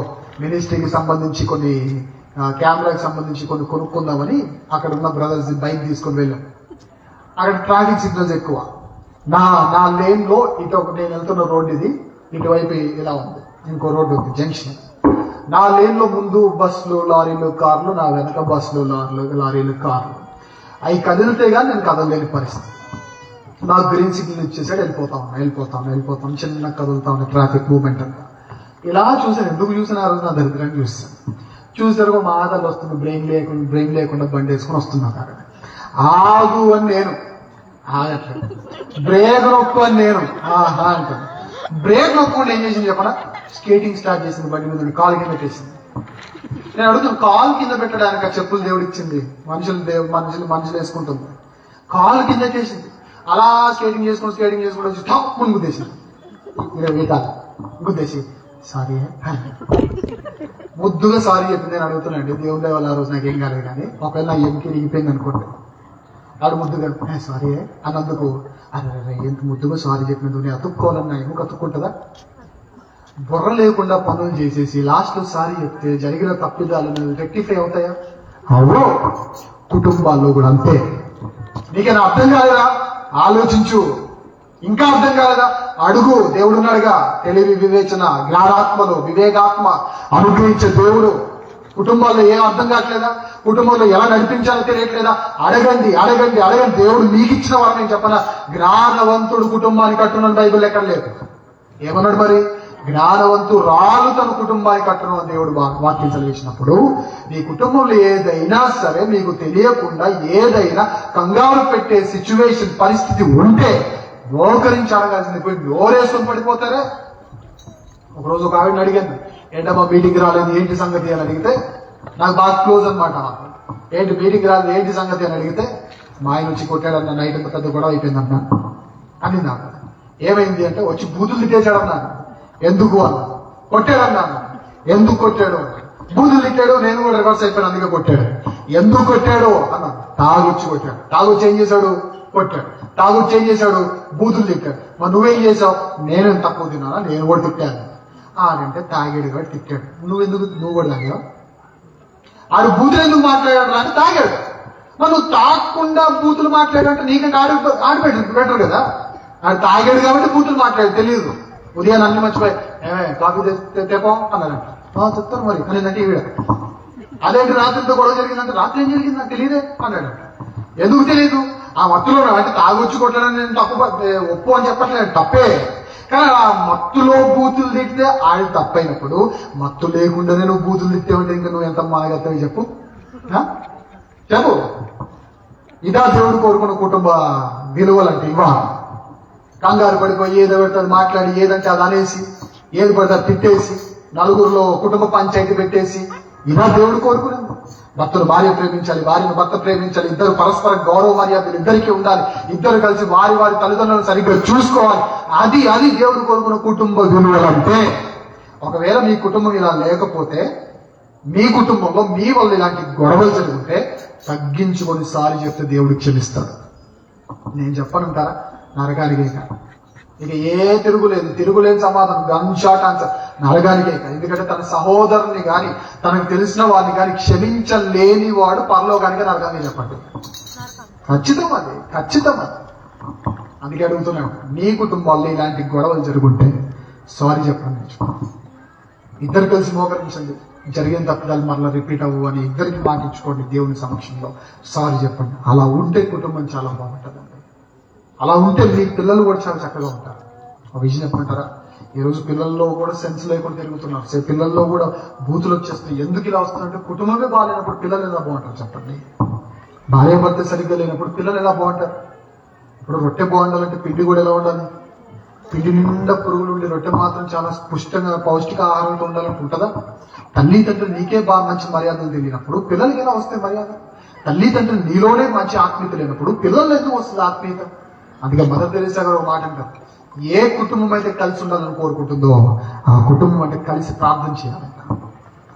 మినిస్ట్రీకి సంబంధించి కొన్ని కెమెరాకి సంబంధించి కొన్ని కొనుక్కుందామని అక్కడ ఉన్న బ్రదర్స్ బైక్ తీసుకొని వెళ్ళాం. అక్కడ ట్రాఫిక్ సిగ్నల్స్ ఎక్కువ. నా లేన్ లో ఇటు ఒక నేను వెళ్తున్న రోడ్డు ఇది, ఇటువైపు ఇలా ఉంది, ఇంకో రోడ్డు ఉంది జంక్షన్. నా లేన్ లో ముందు బస్సులు, లారీలు, కార్లు, నా వెనక బస్సులు, లారీలు, కార్లు. అవి కదిలితే కానీ నేను కదలలేని పరిస్థితి. నాకు గ్రీన్ సిగ్నల్ ఇచ్చేసాడు, వెళ్ళిపోతాను చిన్న కదులుతా ఉంది ట్రాఫిక్ మూవ్మెంట్ అంతా. ఇలా చూసాను. ఎందుకు చూసాను? ఆ రోజు నా దరిద్రాన్ని చూసారు. మాటలు వస్తుంది, బ్రెయిన్ లేకుండా బండి వేసుకొని వస్తున్నా. ఆగు అని నేను ఆగట్లేదు. బ్రేక్ నొక్కు అని నేను అంటాను. బ్రేక్ నొక్కకుండా ఏం చేసింది చెప్పనా? స్కేటింగ్ స్టార్ట్ చేసింది. బండి మీద కాలు కింద పెట్టేసింది. నేను అడుగుతాను, కాలు కింద పెట్టడానికి ఆ చెప్పులు దేవుడు ఇచ్చింది, మనుషులు వేసుకుంటుంది. కాలు కింద చేసింది. అలా స్కేటింగ్ చేసుకుని వచ్చి టాప్ ముందు గుద్దేసింది. గుద్దేసి సారీ ముద్దుగా సారీ చెప్పింది. నేను అడుగుతున్నాండి, దేవుడి వల్ల ఆ రోజు నాకేం కాలేదు, కానీ ఒకవేళ నా ఎంకి ఇరిగిపోయింది అనుకోండి, ఆడు ముద్దుగా సారీ అన్నందుకు అరే ఎంత ముద్దుగా సారీ చెప్పినందుకు నేను అతుక్కోవాలన్నా ఎందుకు అతుక్కుంటుందా? బుర్ర లేకుండా పనులు చేసేసి లాస్ట్ లో సారీ చెప్తే జరిగిన తప్పిదాలను రెక్టిఫై అవుతాయా? అవో. కుటుంబాల్లో కూడా అంతే. నీకేనా అర్థం కాలేదా? ఆలోచించు. ఇంకా అర్థం కాలేదా? అడుగు. దేవుడున్నాడుగా, తెలివి, వివేచన, జ్ఞానాత్మలు, వివేకాత్మ అనుగ్రహించే దేవుడు. కుటుంబాల్లో ఏం అర్థం కావట్లేదా? కుటుంబంలో ఎలా నడిపించాలో తెలియట్లేదా? అడగండి. దేవుడు మీకు ఇచ్చిన వారు. నేను చెప్పనా, జ్ఞానవంతుడు కుటుంబాన్ని కట్టునని బైబిల్ ఎక్కడ లేదు. ఏమన్నాడు మరి? జ్ఞానవంతురాలు తన కుటుంబాన్ని కట్టును అని దేవుడు వాక్యం చదివించినప్పుడు, నీ కుటుంబంలో ఏదైనా సరే మీకు తెలియకుండా ఏదైనా కంగారు పెట్టే సిచ్యువేషన్, పరిస్థితి ఉంటే మోకరించి అడగాల్సింది. పోయి నోరేసుకొని పడిపోతారే. ఒకరోజు ఒక ఆవిడని అడిగాను, ఏంటమ్మా మీటింగ్ రాలేదు, ఏంటి సంగతి అని అడిగితే, నాకు బాగా క్లోజ్ అనమాట. ఏంటి మీటింగ్ రాలేదు, ఏంటి సంగతి అని అడిగితే, మా ఆయన వచ్చి కొట్టాడన్న, నైట్ అంత పెద్ద గొడవ అయిపోయిందన్నా అని. నాకు ఏమైంది అంటే, వచ్చి బూతులు తిట్టేశాడన్నాను. ఎందుకు అన్నా? కొట్టాడన్నాను. ఎందుకు కొట్టాడు? బూతులు తిట్టాడు. నేను కూడా రివర్స్ అయిపోయాను, అందుకే కొట్టాడు. ఎందుకు కొట్టాడు అన్నా? తాగొచ్చి కొట్టాడు. తాగొచ్చి ఏం చేశాడు? కొట్టాడు. తాగొచ్చి ఏం చేశాడు? బూతులు తిట్టాడు. మరి నువ్వేం చేశావు? నేనేం తక్కువ తిన్నానా? నేను కూడా తిట్టాను. ఆడంటే తాగాడు కాబట్టి తిట్టాడు. నువ్వు కూడా తాగావు? ఆడు బూతులు ఎందుకు మాట్లాడాడు అంటే తాగాడు. మరి నువ్వు తాగకుండా బూతులు మాట్లాడంటే నీకంటే ఆడు బెటర్ కదా. ఆడు తాగాడు కాబట్టి బూతులు మాట్లాడు, తెలియదు. ఉదయాన్ని అన్ని మర్చిపోయి కాఫీ తెపో అన్నారంట. చెప్తాను మరి అనేదంటే ఈవిడ. అదేంటి రాత్రితో గొడవ జరిగిందంటే, రాత్రి ఏం జరిగింది నాకు తెలియదే అన్నాడంట. ఎందుకు తెలియదు? ఆ మత్తులో అంటే తాగొచ్చి కొట్టడానికి నేను ఒప్పు అని చెప్పట్లేదు, తప్పే. కానీ ఆ మత్తులో బూతులు తిట్టితే ఆయన తప్పైనప్పుడు, మత్తు లేకుండానే నువ్వు బూతులు తిట్టావంటే ఇంకా నువ్వు ఎంత మాగతావు చెప్పు. ఇదా దేవుడు కోరుకున్న కుటుంబ విలువలంటే ఇవా. కంగారు పడిపోయి ఏదో పెడతాడు మాట్లాడి, ఏదంటే అది అనేసి, ఏది పడతాడు తిట్టేసి, నలుగురిలో కుటుంబ పంచాయతీ పెట్టేసి, ఇలా దేవుడు కోరుకునేది. భర్తను భార్య ప్రేమించాలి, భార్యను భర్త ప్రేమించాలి, ఇద్దరు పరస్పర గౌరవ మర్యాదలు ఇద్దరికీ ఉండాలి, ఇద్దరు కలిసి వారి తల్లిదండ్రులను సరిగ్గా చూసుకోవాలి. అది దేవుడు కోరుకున్న కుటుంబ విలువలంటే. ఒకవేళ మీ కుటుంబం ఇలా లేకపోతే, మీ కుటుంబంలో మీ వల్ల ఇలాంటి గొడవలు జరిగితే తగ్గించుకొని సారి చెప్తే దేవుడు క్షమిస్తాడు. నేను చెప్పనుంటారా? నరకానికే కాదు. ఇక ఏ తిరుగులేని సమాధానం, గన్ షాట్ ఆన్సర్, నరకానికే కాదు. ఎందుకంటే తన సహోదరుని కానీ తనకు తెలిసిన వారిని కానీ క్షమించలేని వాడు పరలోకానికే నరకానికి చెప్పండి. ఖచ్చితం అది. అందుకే అడుగుతున్నాను, మీ కుటుంబాల్లో ఇలాంటి గొడవలు జరుగుంటే సారీ చెప్పండి. ఇద్దరు కలిసి మోకరించండి, జరిగిన తప్పిదాలు మరలా రిపీట్ అవ్వు అని ఇద్దరికి మాటించుకోండి. దేవుని సమక్షంలో సారీ చెప్పండి. అలా ఉంటే కుటుంబం చాలా బాగుంటుందండి. అలా ఉంటే మీ పిల్లలు కూడా చాలా చక్కగా ఉంటారు. ఒక విషయం చెప్పమంటారా? ఈరోజు పిల్లల్లో కూడా సెన్స్ లేకుండా తిరుగుతున్నారు. పిల్లల్లో కూడా బూతులు వచ్చేస్తాయి. ఎందుకు ఇలా వస్తుందంటే కుటుంబమే బాగాలేనప్పుడు పిల్లలు ఎలా బాగుంటారు చెప్పండి? భార్య భర్త సరిగ్గా లేనప్పుడు పిల్లలు ఎలా బాగుంటారు? ఇప్పుడు రొట్టె బాగుండాలంటే పిండి కూడా ఎలా ఉండాలి? పిండి నిండా పురుగులు ఉండి రొట్టె మాత్రం చాలా పుష్టంగా పౌష్టిక ఆహారంతో ఉండాలంటే ఉంటుందా? తల్లిదండ్రులు నీకే బాగా మంచి మర్యాదలు తెలియనప్పుడు పిల్లలకి ఎలా వస్తాయి మర్యాద? తల్లిదండ్రులు నీలోనే మంచి ఆత్మీయత లేనప్పుడు పిల్లలు ఎందుకు వస్తుంది ఆత్మీయత? అందుకే మదర్ తెరీసా గారు ఒక మాట అంటారు, ఏ కుటుంబం అయితే కలిసి ఉండాలని కోరుకుంటుందో ఆ కుటుంబం అంటే కలిసి ప్రార్థన చేయాలంట.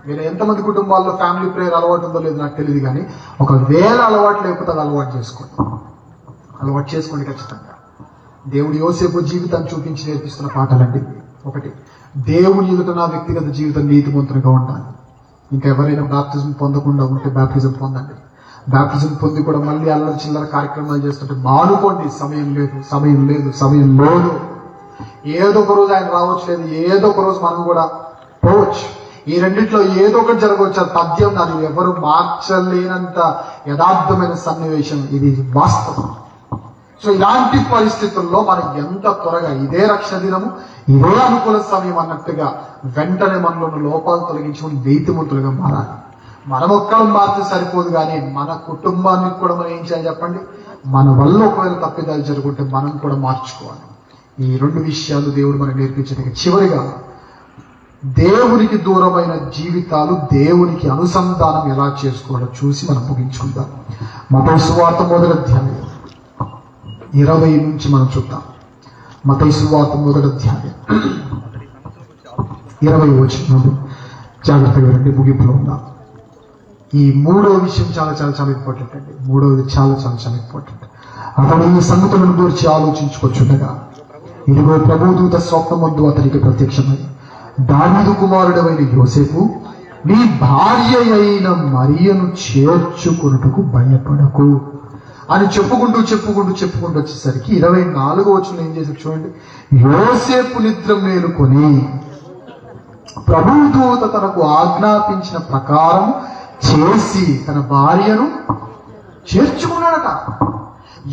మీరు ఎంతమంది కుటుంబాల్లో ఫ్యామిలీ ప్రేయర్ అలవాటు ఉందో లేదో నాకు తెలియదు, కానీ ఒకవేళ అలవాటు లేకపోతే అది అలవాటు చేసుకోండి ఖచ్చితంగా. దేవుడు యోసేపు జీవితాన్ని చూపించి నేర్పిస్తున్న పాఠాలండి. ఒకటి, దేవుని ఎదుట నా వ్యక్తిగత జీవితం నీతిమంతునిగా ఉండాలి. ఇంకా ఎవరైనా బాప్తిజం పొందకుండా ఉంటే బాప్తిజం పొందండి. బాప్తిజం పొంది కూడా మళ్ళీ అల్లరి చిల్లర కార్యక్రమాలు చేస్తుంటే మానుకోండి. సమయం లేదు. ఏదో ఒక రోజు ఆయన రావచ్చు, లేదు ఏదో ఒక రోజు మనం కూడా పోవచ్చు. ఈ రెండిట్లో ఏదో ఒకటి జరగవచ్చు. అది పద్యం, అది ఎవరు మార్చలేనంత యథార్థమైన సన్నివేశం, ఇది వాస్తవం. సో ఇలాంటి పరిస్థితుల్లో మనం ఎంత త్వరగా ఇదే రక్షణ దినము, ఇదే అనుకూల సమయం అన్నట్టుగా వెంటనే మనలో ఉన్న లోపాలు తొలగించుకుని నీతిమంతులుగా మారాలి. మనం ఒక్కరం మారితే సరిపోదు, కానీ మన కుటుంబానికి కూడా మనం ఏం చేయాలి చెప్పండి? మన వల్ల ఒకవేళ తప్పిదాలు జరుగుంటే మనం కూడా మార్చుకోవాలి. ఈ రెండు విషయాలు దేవుడు మనకు నేర్పించడానికి. చివరిగా, దేవునికి దూరమైన జీవితాలు దేవునికి అనుసంధానం ఎలా చేసుకోవాలో చూసి మనం ముగించుకుందాం. మత్తయి సువార్త 1వ అధ్యాయం 20 నుంచి మనం చూద్దాం. మత్తయి సువార్త 1వ అధ్యాయం 20 వచనం జాగ్రత్తగా రండి, ముగింపులో ఉందాం. ఈ మూడో విషయం చాలా ఇంపార్టెంట్ అండి. మూడోది చాలా ఇంపార్టెంట్. అతడు ఈ సంగతులను గురించి ఆలోచించుకొచ్చుండగా ఇదిగో ప్రభుదూత స్వప్నమందు అతనికి ప్రత్యక్షమై, దావీదు కుమారుడైన యోసేపు, నీ భార్య అయిన మరియను చేర్చుకొనుటకు భయపడకు అని చెప్పుకుంటూ వచ్చేసరికి 24వ వచనం ఏం చేసి చూడండి. యోసేపు నిద్ర మేలుకొని ప్రభుదూత తనకు ఆజ్ఞాపించిన ప్రకారం చేసి తన భార్యను చేర్చుకున్నాడట.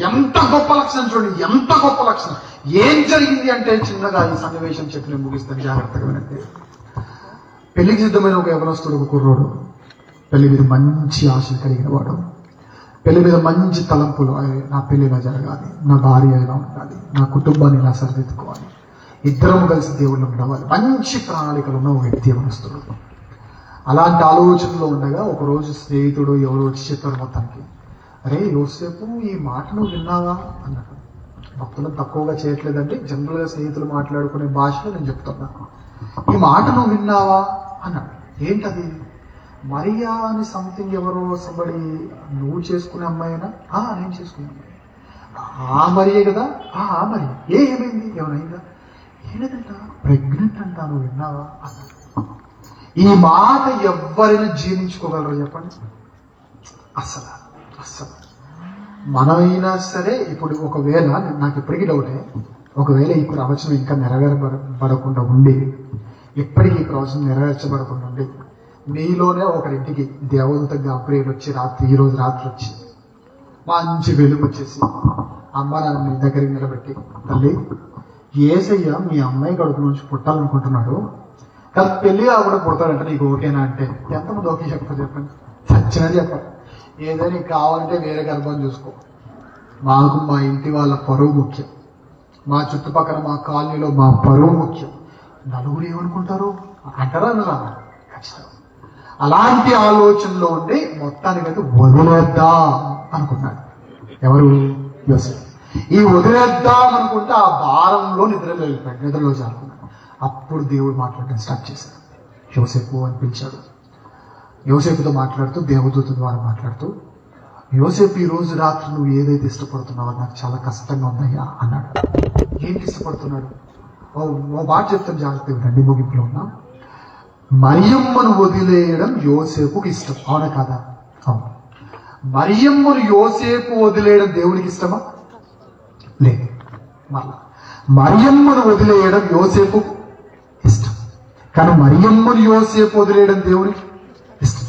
ఎంత గొప్ప లక్షణం చూడండి, ఎంత గొప్ప లక్షణం. ఏం జరిగింది అంటే, చిన్నగా ఈ సన్నివేశం చెప్పి నేను ముగిస్తాను, జాగ్రత్తగా వినండి. పెళ్లికి సిద్ధమైన ఒక యవనస్తుడు, ఒక కుర్రోడు, పెళ్లి మీద మంచి ఆశలు కలిగిన వాడు, పెళ్లి మీద మంచి తలంపులు, నా పెళ్లి ఇలా జరగాలి, నా భార్య ఇలా ఉండాలి, నా కుటుంబాన్ని ఇలా సరిదిద్దుకోవాలి, ఇద్దరం కలిసి దేవుళ్ళు ఉండవాలి, మంచి ప్రణాళికలు ఉన్న ఒక వ్యక్తి యవనస్తుడు. అలాంటి ఆలోచనలో ఉండగా ఒకరోజు స్నేహితుడు ఎవరు వచ్చి చెప్పారు మొత్తానికి, అరే యోసేపు, ఈ మాట నువ్వు విన్నావా అన్నాడు. భక్తులను తక్కువగా చేయట్లేదండి, జనరల్గా స్నేహితులు మాట్లాడుకునే భాషలో నేను చెప్తున్నాను. ఈ మాట నువ్వు విన్నావా అన్నాడు. ఏంటది? మరియా అని సంథింగ్ ఎవరో సంబడి, నువ్వు చేసుకునే అమ్మాయినా? నేను చేసుకునే అమ్మాయి. ఆ మరియే కదా? ఆ మరి ఏమైంది? ఏమైందా? ఏలేదంట, ప్రెగ్నెంట్ అంట, నువ్వు విన్నావా అన్నాడు. ఈ మాట ఎవరైనా జీర్ణించుకోగలరు చెప్పండి? అసలు మనమైనా సరే. ఇప్పుడు ఒకవేళ నాకు ఇప్పటికీ డౌటే, ఒకవేళ ఈ ప్రవచనం ఇంకా నెరవేరబడకుండా ఉండి, ఇప్పటికీ ఈ ప్రవచనం నెరవేర్చబడకుండా ఉండి, నీలోనే ఒకరింటికి దేవదూత గాబ్రియల్ వచ్చి ఈరోజు రాత్రి వచ్చి మంచి వెలుగు వచ్చేసి అమ్మ నాన్న మీ దగ్గరికి నిలబెట్టి, తల్లి యేసయ్య మీ అమ్మాయి కడుపు నుంచి పుట్టాలనుకుంటున్నాడు, కానీ పెళ్లి ఆవిడ పుడతాడంటే నీకు ఓకేనా అంటే ఎంతమంది ఓకే చెప్తారు చెప్పండి? చచ్చినది చెప్పండి. ఏదైనా కావాలంటే వేరే గర్భం చూసుకో, మాకు మా ఇంటి వాళ్ళ పరువు ముఖ్యం, మా చుట్టుపక్కల మా కాలనీలో మా పరువు ముఖ్యం, నలుగురు ఏమనుకుంటారు అంటారా అన్నరా? ఖచ్చితంగా అలాంటి ఆలోచనలో ఉండి మొత్తానికైతే వదిలేద్దాం అనుకున్నాడు. ఎవరు? యోసేపు. ఈ వదిలేద్దాం అనుకుంటే ఆ భారంలో నిద్రలో జారుకున్నాడు. అప్పుడు దేవుడు మాట్లాడటం స్టార్ట్ చేశాడు. యోసేపు అని పిలిచాడు. యోసేపుతో మాట్లాడుతూ, దేవదూత ద్వారా మాట్లాడుతూ, యోసేపు, ఈ రోజు రాత్రి నువ్వు ఏదైతే ఇష్టపడుతున్నావో నాకు చాలా కష్టంగా ఉందయ్యా అన్నాడు. ఏంటి ఇష్టపడుతున్నాడు? ఓ మాట చెప్తాను, జాగ్రత్తగా రండి, ముగింపులో ఉన్నా. మరియమ్మను వదిలేయడం యోసేపుకి ఇష్టం, అవునా కాదా? అవును. మరియమ్మను యోసేపు వదిలేయడం దేవునికి ఇష్టమా? లేదు. మళ్ళా మరియమ్మను వదిలేయడం యోసేపు ఇష్టం, కానీ మరియమ్మను యోసేపు వదిలేయడం దేవునికి ఇష్టం.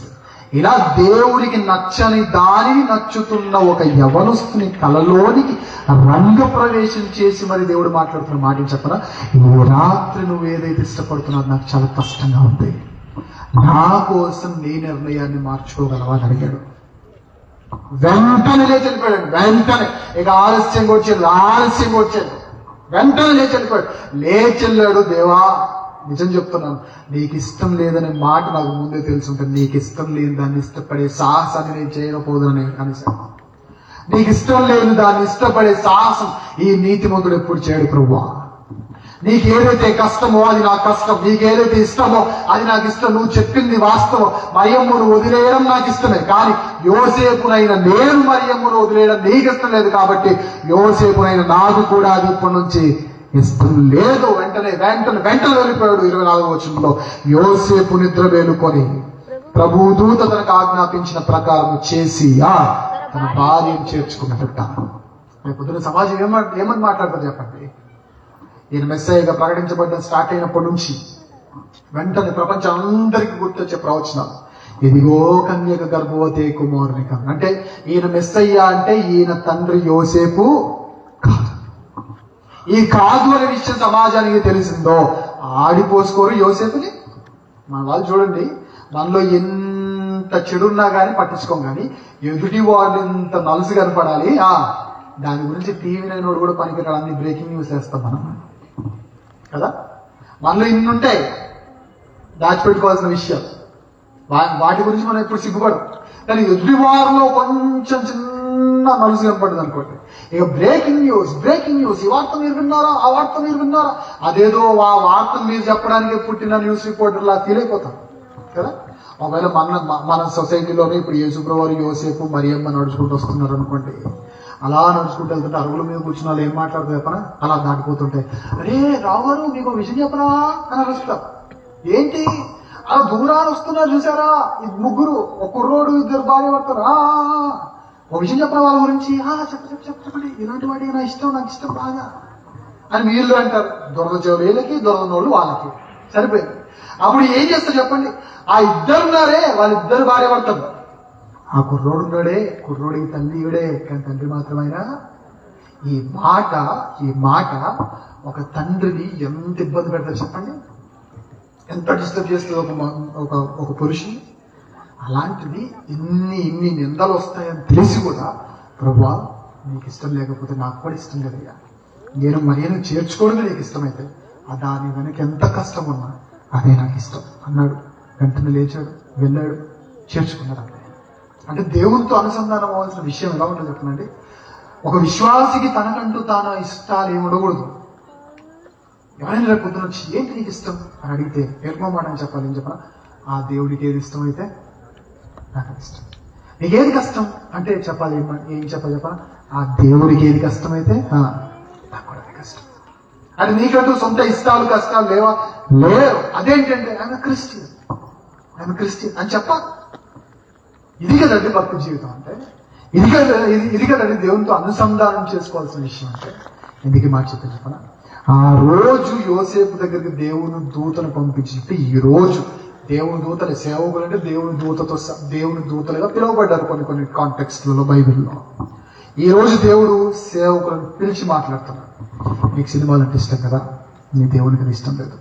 ఇలా దేవుడికి నచ్చని దానిని నచ్చుతున్న ఒక యవనస్తుని కలలోనికి రంగప్రవేశం చేసి మరి దేవుడు మాట్లాడుతున్న మాట చెప్పరా, ఈ రాత్రి నువ్వు ఏదైతే ఇష్టపడుతున్నావు నాకు చాలా కష్టంగా ఉంది, నా కోసం నీ నిర్ణయాన్ని మార్చుకోగలవా అని అడిగాడు. వెంటనే లేచి వెళ్ళిపోయాడు. వెంటనే ఇక ఆలస్యంగా వచ్చాడు. వెంటనే లేచి వెళ్ళాడు. దేవా, నిజం చెప్తున్నాను, నీకు ఇష్టం లేదనే మాట నాకు ముందే తెలుసుంటే నీకు ఇష్టం లేని దాన్ని ఇష్టపడే సాహసాన్ని నేను చేయకపోదునని కనీసం నీకు ఇష్టం లేని దాన్ని ఇష్టపడే సాహసం ఈ నీతిమంతుడు ఎప్పుడు చేయడు ప్రభువా. నీకు ఏదైతే కష్టమో అది నాకు కష్టం, నీకు ఏదైతే ఇష్టమో అది నాకు ఇష్టం, నువ్వు చెప్పింది వాస్తవం. మరియమ్మను వదిలేయడం నాకు ఇష్టమే, కానీ యోసేపునైనా నేను మరియమ్మను వదిలేయడం నీకు ఇష్టం లేదు, కాబట్టి యోసేపునైనా నాకు కూడా అది ఇప్పటి నుంచి ఇష్టం లేదు. వెంటనే వెళ్ళిపోయాడు. 24వ వచనంలో యోసేపు నిద్ర మేలుకొని ప్రభు దూత తనకు ఆజ్ఞాపించిన ప్రకారం చేసి తన భార్యను చేర్చుకున్నట్ట. పొద్దున సమాజం ఏమని మాట్లాడతారు చెప్పండి? ఈయన మెస్సయ్యగా ప్రకటించబడ్డ స్టార్ట్ అయినప్పటి నుంచి వెంటనే ప్రపంచం అందరికీ గుర్తొచ్చే ప్రవచనం, ఇదిగో కన్యక గర్భవతి కుమారుని కన్నా. అంటే ఈయన మెస్సయ్య అంటే ఈయన తండ్రి యోసేపు కాదు. ఈ కాదు అనే విషయం సమాజానికి తెలిసిందో ఆడిపోసుకోరు యోసేపుని. మన వాళ్ళు చూడండి, మనలో ఎంత చెడున్నా కానీ పట్టించుకోం, కానీ ఎదుటి వాళ్ళు ఎంత నలుసు కనపడాలి దాని గురించి టీవీ నైనోడు కూడా పనికిరాడు, అన్ని బ్రేకింగ్ న్యూస్ వేస్తాం మనం కదా. మనలో ఇన్ని ఉంటాయి దాచిపెట్టుకోవాల్సిన విషయం, వాటి గురించి మనం ఎప్పుడు సిగ్గుపడం. కానీ ఎదుటి వారిలో కొంచెం చిన్న నలుసు కనపడదు అనుకోండి, ఇక బ్రేకింగ్ న్యూస్, ఈ వార్త మీరు విన్నారా, ఆ వార్త మీరు విన్నారా, అదేదో ఆ వార్త మీరు చెప్పడానికి పుట్టిన న్యూస్ రిపోర్టర్ లా ఫీల్ అయిపోతాం కదా. ఒకవేళ మన సొసైటీలోనే ఇప్పుడు యేసుప్రభువారు యోసేపు మరియమ్మ నడుచుకుంటూ వస్తున్నారు అనుకోండి, అలా నడుచుకుంటూ వెళ్తుంటే అరుగుల మీద కూర్చున్న వాళ్ళు ఏం మాట్లాడుతూ చెప్పనా, అలా దాటిపోతుంటాయి. అరే రావు గారు మీకు విషయం చెప్పనా అని అరుస్తాం. ఏంటి అలా దూరాలు వస్తున్నారు చూసారా, ఈ ముగ్గురు, ఒక కుర్రోడు, 2 భార్య పడతారు, ఒక విషయం చెప్పిన వాళ్ళ గురించి చెప్పండి, ఇలాంటి వాడికి నాకు ఇష్టం బాగా అని వీళ్ళు అంటారు. దొరద చెవులు వీళ్ళకి, దొరద నోళ్ళు వాళ్ళకి, సరిపోయింది. అప్పుడు ఏం చేస్తారు చెప్పండి? ఆ ఇద్దరున్నారే, వాళ్ళిద్దరు భార్య పడతారు. ఆ కుర్రోడున్నాడే, కుర్రోడికి తల్లి ఈవిడే, కానీ తండ్రి మాత్రమైనా. ఈ మాట ఒక తండ్రిని ఎంత ఇబ్బంది పెడతారు చెప్పండి, ఎంత డిస్టర్బ్ చేస్తుంది ఒక పురుషుని. అలాంటిది ఇన్ని నిందలు వస్తాయని తెలిసి కూడా, ప్రభువా నీకు ఇష్టం లేకపోతే నాకు కూడా ఇష్టం లేదయ్యా, నేను మరియను చేర్చుకోవడం నీకు ఇష్టమైతే దాని వెనక ఎంత కష్టం ఉన్నా అదే నాకు ఇష్టం అన్నాడు. వెంటనే లేచాడు, వెళ్ళాడు, చేర్చుకున్నాడు. అంటే దేవునితో అనుసంధానం అవ్వాల్సిన విషయం ఎలా ఉంటుంది చెప్పండి. ఒక విశ్వాసికి తనకంటూ తాను ఇష్టాలు ఏమి ఉండకూడదు. ఎవరైనా రేపు పొద్దున వచ్చి ఏంటి నీకు ఇష్టం అని అడిగితే ఏర్పమాట అని చెప్పాలి. ఏం చెప్పాలి? ఆ దేవుడికి ఏది ఇష్టం అయితే నాకు అది ఇష్టం. నీకేది కష్టం అంటే చెప్పాలి. ఏం చెప్పాలి? ఆ దేవుడికి ఏది కష్టమైతే నాకు కూడా అది కష్టం. అంటే నీకంటూ సొంత ఇష్టాలు కష్టాలు లేవు. అదేంటంటే ఆయన క్రిస్టియన్ అని చెప్పాలి. ఇది కదండి భక్తి జీవితం అంటే, ఇది కదండి దేవునితో అనుసంధానం చేసుకోవాల్సిన విషయం అంటే. ఎందుకు మాట చెప్పాను? ఆ రోజు యోసేపు దగ్గరికి దేవుని దూతను పంపించినట్టు ఈ రోజు దేవుని దూతలే సేవకులు అంటే దేవుని దూతలుగా పిలువబడ్డారు కొన్ని కాంటెక్స్ట్లలో బైబిల్లో. ఈ రోజు దేవుడు సేవకులను పిలిచి మాట్లాడుతున్నాడు. నీకు సినిమాలు అంటే ఇష్టం కదా, నీ దేవునికి ఇష్టం లేదు.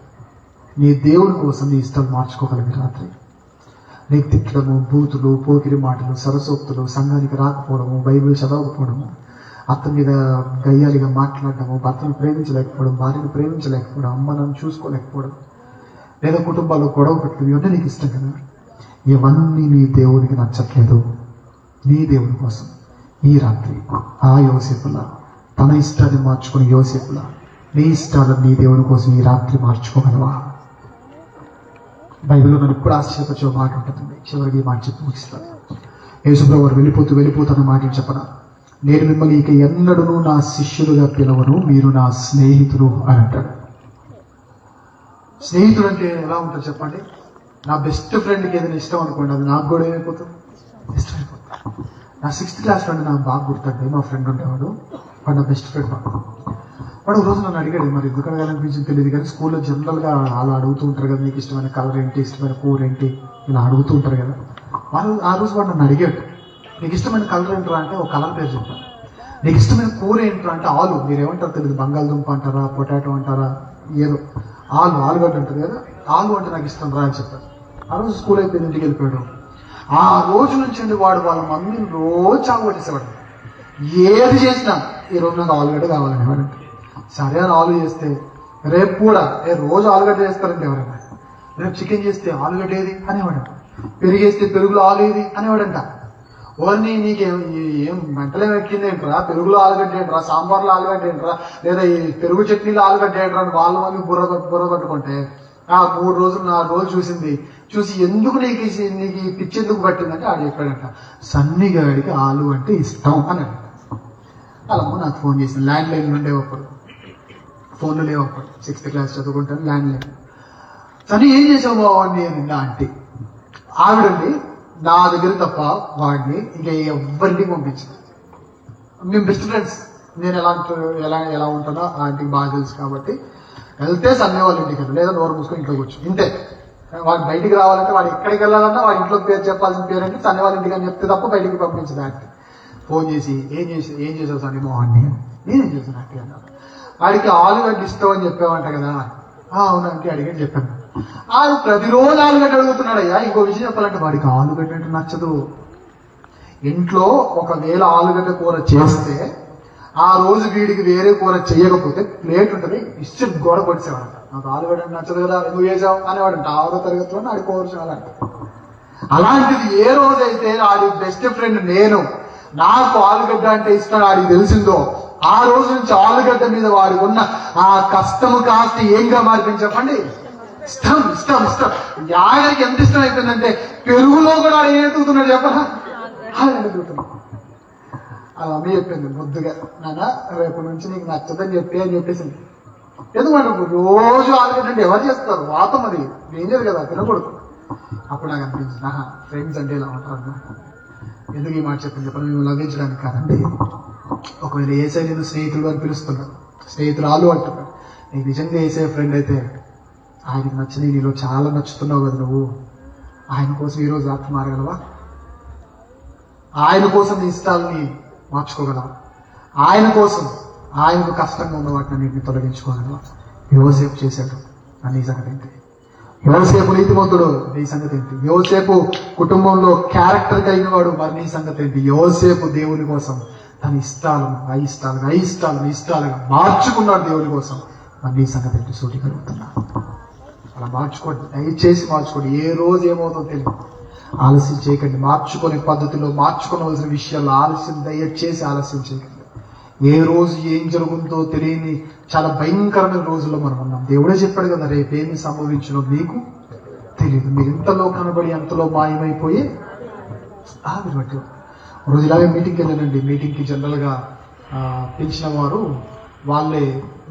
నీ దేవుని కోసం నీ ఇష్టాలు మార్చుకోగలిగి రాత్రి నీకు తిట్టడము, బూతులు, పోకిరి మాటలు, సరసోక్తులు, సంఘానికి రాకపోవడము, బైబిల్ చదవకపోవడము, అత్త మీద గయ్యాలిగా మాట్లాడటము, భర్తను ప్రేమించలేకపోవడం, భార్యను ప్రేమించలేకపోవడం, అమ్మను చూసుకోలేకపోవడం, లేదా కుటుంబాల్లో గొడవ పెట్టడం, ఇవన్నీ నీకు ఇష్టం కదా. ఇవన్నీ నీ దేవునికి నచ్చట్లేదు. నీ దేవుని కోసం ఈ రాత్రి ఆ యోసేపులా తన ఇష్టాన్ని మార్చుకుని యోసేపులా నీ ఇష్టాలను నీ దేవుని కోసం ఈ రాత్రి మార్చుకోగలవా? బైబిల్లో మనం ఇప్పుడు ఆశ్చర్యపరిచే మాట ఉంటుంది. చివరికి ఈ మాట చెప్పి ముగిస్తాను. యేసుప్రభువు వారు వెళ్ళిపోతున్న మాట చెప్పనా, నేను మిమ్మల్ని ఇక ఎన్నడూ నా శిష్యులుగా పిలవను, మీరు నా స్నేహితులు అని అంటాడు. స్నేహితుడు అంటే ఎలా ఉంటుంది చెప్పండి? నా బెస్ట్ ఫ్రెండ్కి ఏదైనా ఇష్టం అనుకోండి, అది నాకు కూడా ఏమైపోతుంది, ఇష్టమైపోతుంది. నా 6th క్లాస్ ఫ్రెండ్ నాకు బాగా గుర్తండి. మా ఫ్రెండ్ ఉండేవాడు, వాడు నా బెస్ట్ ఫ్రెండ్. వాడు ఒక రోజు నన్ను అడిగాడు, మరి ఎందుకు అడగాలనిపించింది తెలియదు కానీ స్కూల్లో జనరల్గా అలా అడుగుతూ ఉంటారు కదా, నీకు ఇష్టమైన కలర్ ఏంటి, ఇష్టమైన కూర ఏంటి, ఇలా అడుగుతూ ఉంటారు కదా. ఆ రోజు వాడు నన్ను అడిగాడు, నీకు ఇష్టమైన కలర్ ఏంట్రా అంటే ఒక కలర్ పేరు చెప్పాను. నీకు ఇష్టమైన కూర ఏంట్రా అంటే ఆలు, మీరు ఏమంటారు తెలియదు, బంగాళదుంప అంటారా, పొటాటో అంటారా, ఏదో ఆలుగడ్డ ఉంటుంది కదా, ఆలు అంటే నాకు ఇష్టం రా అని చెప్పాను. ఆ రోజు స్కూల్ అయిపోయింది, ఇంటికి వెళ్ళిపోయాడు. ఆ రోజు నుంచి వాడు వాళ్ళ మమ్మీని రోజు చావు పట్టేసేవాడు. ఏది చేసినా ఈరోజు నాకు ఆలుగడ్డ కావాలని ఎవరంటే, సరే అని ఆలు చేస్తే రేపు కూడా రోజు ఆలుగడ్డ చేస్తారంటే ఎవరైనా, రేపు చికెన్ చేస్తే ఆలుగడ్డ ఏది అనేవాడంట, పెరిగేస్తే పెరుగులో ఆలు ఏది అనేవాడంట. ఓర్ని నీకేం ఏం మెంటలేం ఎక్కింది ఏంట్రా, పెరుగులో ఆలుగడ్డ ఏంట్రా, సాంబార్లో ఆలుగడ్డ ఏంట్రా, లేదా ఈ పెరుగు చట్నీలో ఆలుగడ్డ ఏంట్రా అని వాళ్ళ మమ్మీ బుర్ర పట్టుకుంటే ఆ 3 రోజులు 4 రోజులు చూసి ఎందుకు నీకు పిచ్చి ఎందుకు పట్టిందంటే ఆడు చెప్పాడంట, సన్నిగాడికి ఆలు అంటే ఇష్టం అని. అలా నాకు ఫోన్ చేసింది. ల్యాండ్ లైన్ ఉండేవప్పుడు, ఫోన్లు లేవప్పుడు, 6th క్లాస్ చదువుకుంటాను, ల్యాండ్ లైన్. సరే ఏం చేసావు బాగుంది అని ఆంటీ. ఆవిడండి నా దగ్గర తప్ప వాడిని ఇంకా ఎవరిని పంపించింది. మేము బెస్ట్ ఫ్రెండ్స్. నేను ఎలా ఉంటానో ఆంటీకి బాగా తెలుసు కాబట్టి వెళ్తే సన్నే వాళ్ళ ఇంటికి వెళ్ళి, లేదా నోరు మూసుకొని ఇంట్లోకి వచ్చు, ఇంతే. వాడు బయటికి రావాలంటే వాడు ఎక్కడికి వెళ్ళాలన్నా వాడి ఇంట్లో పేరు చెప్పాల్సిన పేరు అంటే సన్నే వాళ్ళ ఇంటికి అని చెప్తే తప్ప బయటికి పంపించింది ఆంటీ. ఫోన్ చేసి ఏం చేసావు సన్నీ మోహన్, నేనేం చేశాను ఆంటీ అన్నాడు. వాడికి ఆలుగడ్డ ఇష్టం అని చెప్పావంట కదా. అవునంటే అడిగని చెప్పాను. ఆడు ప్రతిరోజు ఆలుగడ్డ అడుగుతున్నాడు. అయ్యా ఇంకో విషయం చెప్పాలంటే వాడికి ఆలుగడ్డ అంటే నచ్చదు. ఇంట్లో ఒకవేళ ఆలుగడ్డ కూర చేస్తే ఆ రోజు వీడికి వేరే కూర చేయకపోతే ప్లేట్ ఉంటుంది ఇష్టం గోడ కొట్టేవాడంట. నాకు ఆలుగడ్డ నచ్చదు కదా, నువ్వు చేసావు అనేవాడంట. 6వ తరగతిలో ఆడి కోర్చాలంట. అలాంటిది ఏ రోజైతే ఆడి బెస్ట్ ఫ్రెండ్ నేను, నాకు ఆలుగడ్డ అంటే ఇష్టం ఆడికి తెలిసిందో ఆ రోజు నుంచి ఆలుగడ్డ మీద వాడికి ఉన్న ఆ కష్టము కాస్త ఏంగా మారిపోయింది చెప్పండి. ఇష్టం ఇష్టం ఇష్టం. యాడికి ఎంత ఇష్టం అయిపోయిందంటే పెరుగులో కూడా ఆడు ఏం ఎదుగుతున్నాడు చెప్పరా, ఎదుగుతున్నాడు. అలా అమ్మ చెప్పింది ముద్దుగా, నాన్న రేపు నుంచి నీకు నచ్చదని అని చెప్పేసింది. ఎందుకంటే రోజు ఆలుగడ్డ అంటే ఎవరు చేస్తారు, వాతం అది డేంజర్ కదా, తినకూడదు. అప్పుడు నాకు అనిపించింది, ఫ్రెండ్స్ అంటే ఇలా ఉంటారు. ఎందుకు ఈ మాట చెప్పింది చెప్పండి, మేము లభించడానికి కాదండి. ఒకవేళ ఏసై నేను స్నేహితుడు అని పిలుస్తున్నాడు, స్నేహితురాలు అంటున్నాడు, నీకు నిజంగా ఏసై ఫ్రెండ్ అయితే ఆయనకు నచ్చింది నీలో చాలా నచ్చుతున్నావు కదా, నువ్వు ఆయన కోసం ఈరోజు రాత్రి మారగలవా? ఆయన కోసం నీ ఇష్టాలని మార్చుకోగలవా? ఆయన కోసం ఆయనకు కష్టంగా ఉన్న వాటిని అన్నింటిని తొలగించుకోగలవా? యోసేపు చేశాడు. నీ సంగతి ఏంటి? యోసేపు నీతిమంతుడు, నీ సంగతి ఏంటి? యోసేపు కుటుంబంలో క్యారెక్టర్ కలిగిన వాడు, మరి నీ సంగతి ఏంటి? యోసేపు దేవుని కోసం తన ఇష్టాలుగా మార్చుకున్నాడు దేవుని కోసం. మరి నీ సంగతి ఏంటి? సూటి కలుగుతున్నా అలా మార్చుకోండి, దయచేసి మార్చుకోండి. ఏ రోజు ఏమవుతుందో తెలియదు. ఆలస్యం చేయకండి. మార్చుకునే పద్ధతిలో, మార్చుకోవలసిన విషయాల్లో దయచేసి ఆలస్యం చేయకండి. ఏ రోజు ఏం జరుగుతుందో తెలియని చాలా భయంకరమైన రోజుల్లో మనం ఉన్నాం. దేవుడే చెప్పాడు కదా, రేపేమి సంభవించినో మీకు తెలియదు. మీరు ఇంతలో కనబడి అంతలో మాయమైపోయి మీరు బట్టి రోజు ఇలాగే మీటింగ్కి వెళ్ళానండి. మీటింగ్కి జనరల్గా పిలిచిన వారు వాళ్ళే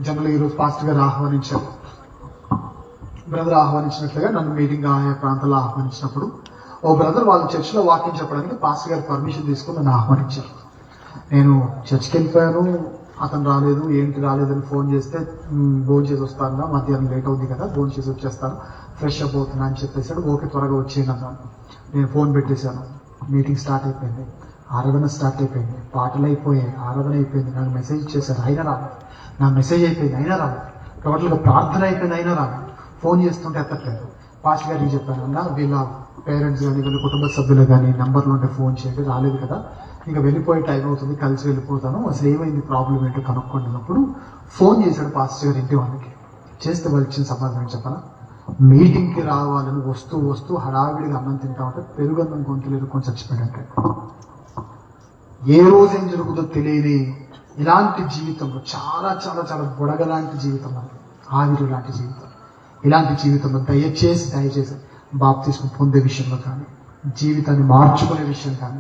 జనరల్గా ఈరోజు పాస్టర్ గారు ఆహ్వానించారు. బ్రదర్ ఆహ్వానించినట్లుగా నన్ను మీటింగ్ ఆయా ప్రాంతాల్లో ఆహ్వానించినప్పుడు ఓ బ్రదర్ వాళ్ళ చర్చిలో వాకింగ్ చెప్పడానికి పాస్టర్ గారు పర్మిషన్ తీసుకుని నన్ను ఆహ్వానించారు. నేను చర్చికి వెళ్ళిపోయాను, అతను రాలేదు. ఏంటి రాలేదని ఫోన్ చేస్తే భోజనం చేసి వస్తాను, మధ్యాహ్నం లేట్ అవుతుంది కదా, భోజనం చేసి వచ్చేస్తాను, ఫ్రెష్ అప్ అవుతున్నా అని చెప్పేశాడు. ఓకే త్వరగా వచ్చేయండి అన్నాను. నేను ఫోన్ పెట్టేశాను. మీటింగ్ స్టార్ట్ అయిపోయింది, ఆరాధన స్టార్ట్ అయిపోయింది, పాటలు అయిపోయాయి, ఆరాధన అయిపోయింది. నాకు మెసేజ్ ఇచ్చేసారు, అయినా రాలేదు. నా మెసేజ్ అయిపోయింది, అయినా రాలేదు. టోటల్గా ప్రార్థన అయిపోయింది, అయినా రాలేదు. ఫోన్ చేస్తుంటే ఎత్తట్లేదు. పాస్టర్ గారికి చెప్పాను, అన్నా వీళ్ళ పేరెంట్స్ కానీ వీళ్ళ కుటుంబ సభ్యులు కానీ నెంబర్లు ఉంటే ఫోన్ చేయండి, రాలేదు కదా, ఇంకా వెళ్ళిపోయే టైం అవుతుంది, కలిసి వెళ్ళిపోతాను, అసలు ఏమైంది ప్రాబ్లం ఏంటో కనుక్కుంటున్నప్పుడు ఫోన్ చేశాడు పాస్టర్ గారు ఇంటి వాళ్ళకి. చేస్తే వాళ్ళు ఇచ్చిన సమాధానం చెప్పాలా, మీటింగ్కి రావాలని వస్తూ హడావిడిగా అన్నం తింటా ఉంటే పెరుగన్నం గొంతులేదు కొంచెం చచ్చిపోయాడంటే. ఏ రోజు ఏం జరుగుతుందో తెలియని ఇలాంటి జీవితంలో చాలా చాలా చాలా బుడగలాంటి జీవితం, ఆవిరి లాంటి జీవితం, ఇలాంటి జీవితంలో దయచేసి బాప్తిస్మం పొందే విషయంలో కానీ, జీవితాన్ని మార్చుకునే విషయం కానీ,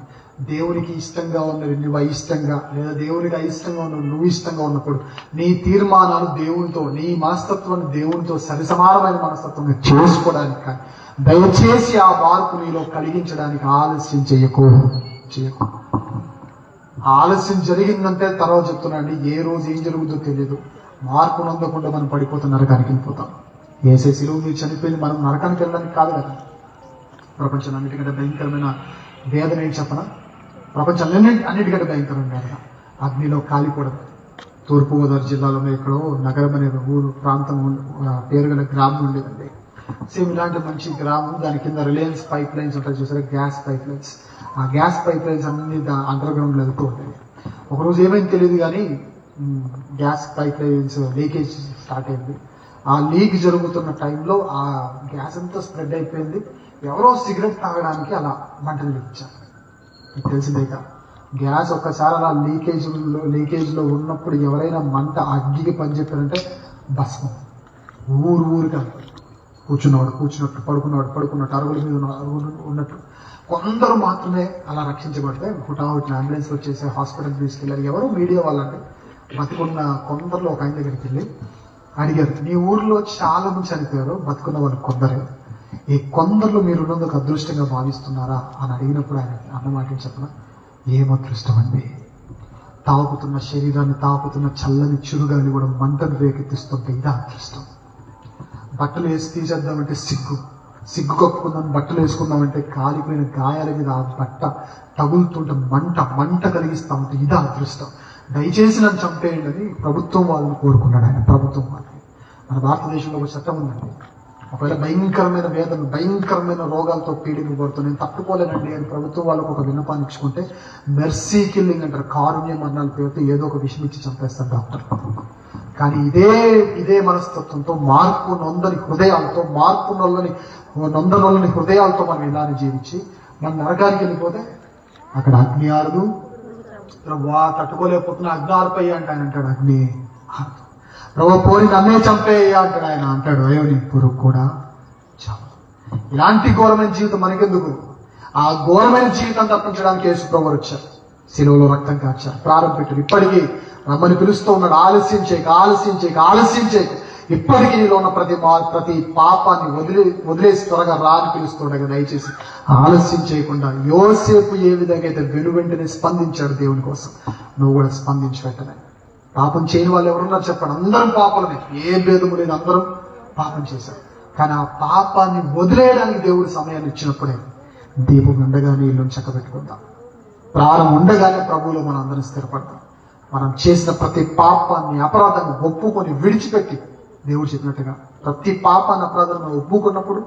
దేవునికి ఇష్టంగా ఉన్నవి నువ్వు అయిష్టంగా, లేదా దేవునికి అయిష్టంగా ఉన్నవి నువ్వు ఇష్టంగా ఉన్నప్పుడు నీ తీర్మానాలు దేవునితో, నీ మనస్తత్వాన్ని దేవునితో సరిసమానమైన మనస్తత్వంగా చేసుకోవడానికి కానీ, దయచేసి ఆ మార్పు నీలో కలిగించడానికి ఆలస్యం చేయకు. ఆలస్యం జరిగిందంటే తర్వాత చెప్తున్నాండి, ఏ రోజు ఏం జరుగుతుందో తెలియదు. మార్పు నొందకుండా మనం పడిపోతే నరకానికి వెళ్ళిపోతాం. ఏసే శిలువ మీరు చనిపోయింది మనం నరకానికి వెళ్ళడానికి కాదు కదా, ప్రపంచం అన్నిటికంటే భయంకరమైన వేదన ఏంటి చెప్పనా? ప్రపంచం అన్నిటికంటే భయంకరమైన వేదన అగ్నిలో కాలిపోవడం. తూర్పుగోదావరి జిల్లాలో ఎక్కడో నగరం అనే ఊరు ప్రాంతం పేరు గల గ్రామం ఉండేదండి. సేమ్ ఇలాంటి మంచి గ్రామం, దాని కింద రిలయన్స్ పైప్ లైన్స్ ఉంటాయి చూసారా, గ్యాస్ పైప్ లైన్స్. ఆ గ్యాస్ పైప్ లైన్స్ అన్ని అండర్ గ్రౌండ్ వెళ్తూ ఉంటాయి. ఒకరోజు ఏమైంది తెలియదు కానీ gas pipe lines leakage start అయింది. ఆ లీక్ జరుగుతున్న టైంలో ఆ గ్యాస్ అంతా స్ప్రెడ్ అయిపోయింది. ఎవరో సిగరెట్ తాగడానికి అలా మంటలు ఇచ్చారు. మీకు తెలిసిందేగా, గ్యాస్ ఒక్కసారి అలా లీకేజ్లో ఉన్నప్పుడు ఎవరైనా మంట అగ్గికి పనిచెప్పారంటే భస్మం. ఊరుగా కూర్చున్నట్టు, పడుకున్నట్టు, అరుగుల మీద ఉన్నట్టు. కొందరు మాత్రమే అలా రక్షించబడితే హుటాహుటిన అంబులెన్స్ వచ్చేసి హాస్పిటల్కి తీసుకెళ్ళారు. ఎవరు మీడియా వాళ్ళంటే బతికున్న కొందరిలో ఒక ఆయన దగ్గరికి వెళ్ళి అడిగారు, మీ ఊర్లో చాలా మంది చనిపోయారు, బతుకున్న వాళ్ళు కొందరే, ఈ కొందరిలో మీరు ఉన్నందుకు అదృష్టంగా భావిస్తున్నారా అని అడిగినప్పుడు ఆయన అన్నమాట చెప్పిన, ఏం అదృష్టం అండి, తాకుతున్న శరీరాన్ని తాకుతున్న చల్లని చురుగాలి కూడా మంటను రేకెత్తిస్తుంటే ఇదా అదృష్టం. బట్టలు వేసి తీసేద్దామంటే సిగ్గు కప్పుకుందాం, బట్టలు వేసుకుందామంటే కాలిపోయిన గాయాల మీద ఆ బట్ట తగులుతుంటే మంట కలిగిస్తా ఉంటే ఇదా అదృష్టం. దయచేసి నన్ను చంపేయండి అని ప్రభుత్వం వాళ్ళని కోరుకున్నాడు ఆయన. ప్రభుత్వం వాళ్ళని, మన భారతదేశంలో ఒక చట్టం ఉందండి, ఒకవేళ భయంకరమైన వేదన, భయంకరమైన రోగాలతో పీడింపబడుతూ నేను తట్టుకోలేనండి అని ప్రభుత్వం వాళ్ళకు ఒక విన్నపాన్ని ఇచ్చుకుంటే మెర్సీ కిల్లింగ్ అంటారు, కారుణ్య మరణాల పేరుతో ఏదో ఒక విషయం ఇచ్చి చంపేస్తారు డాక్టర్. కానీ ఇదే మనస్తత్వంతో, మార్పు నొందని హృదయాలతో మనం ఇలానే జీవించి మన నరకానికి వెళ్ళిపోతే అక్కడ అగ్ని ఆరదు, తట్టుకోలేకపోతున్నా అగ్ని ఆరిపోయి అంటే ఆయన అంటాడు అగ్ని ఆరదు. ప్రభు పోరి నన్నే చంపేయ అంటాడు ఆయన, అంటాడు అయ్యో నీ పురుగు కూడా చావు. ఇలాంటి ఘోరమైన జీవితం మనకెందుకు? ఆ ఘోరమైన జీవితం తప్పించడానికి యేసు ప్రభు వచ్చారు, శిలువలో రక్తం కార్చారు, ప్రారంభ పెట్టారు. ఇప్పటికీ రమ్మని పిలుస్తూ ఉన్నాడు, ఆలస్యం చేయక ఇప్పటికీ నీలో ఉన్న ప్రతి పాపాన్ని వదిలేసి త్వరగా రాని పిలుస్తుండగా దయచేసి ఆలస్యం చేయకుండా యోసేపు ఏ విధంగా అయితే వెనువెంటనే స్పందించాడు దేవుని కోసం, నువ్వు కూడా స్పందించి వెంటనే. పాపం చేయని వాళ్ళు ఎవరున్నారు చెప్పండి? అందరం పాపలమే, ఏ భేదము లేదు, అందరం పాపం చేశారు. కానీ ఆ పాపాన్ని వదిలేయడానికి దేవుడు సమయాన్ని ఇచ్చినప్పుడే దీపం ఉండగానే ఇల్లుని చక్కబెట్టుకుందాం, ప్రారంభం ఉండగానే ప్రభువులో మనం అందరం స్థిరపడతాం. మనం చేసిన ప్రతి పాపాన్ని, అపరాధాన్ని ఒప్పుకొని విడిచిపెట్టి, దేవుడు చెప్పినట్టుగా ప్రతి పాపాన్ని, అపరాధాన్ని మనం ఒప్పుకున్నప్పుడు,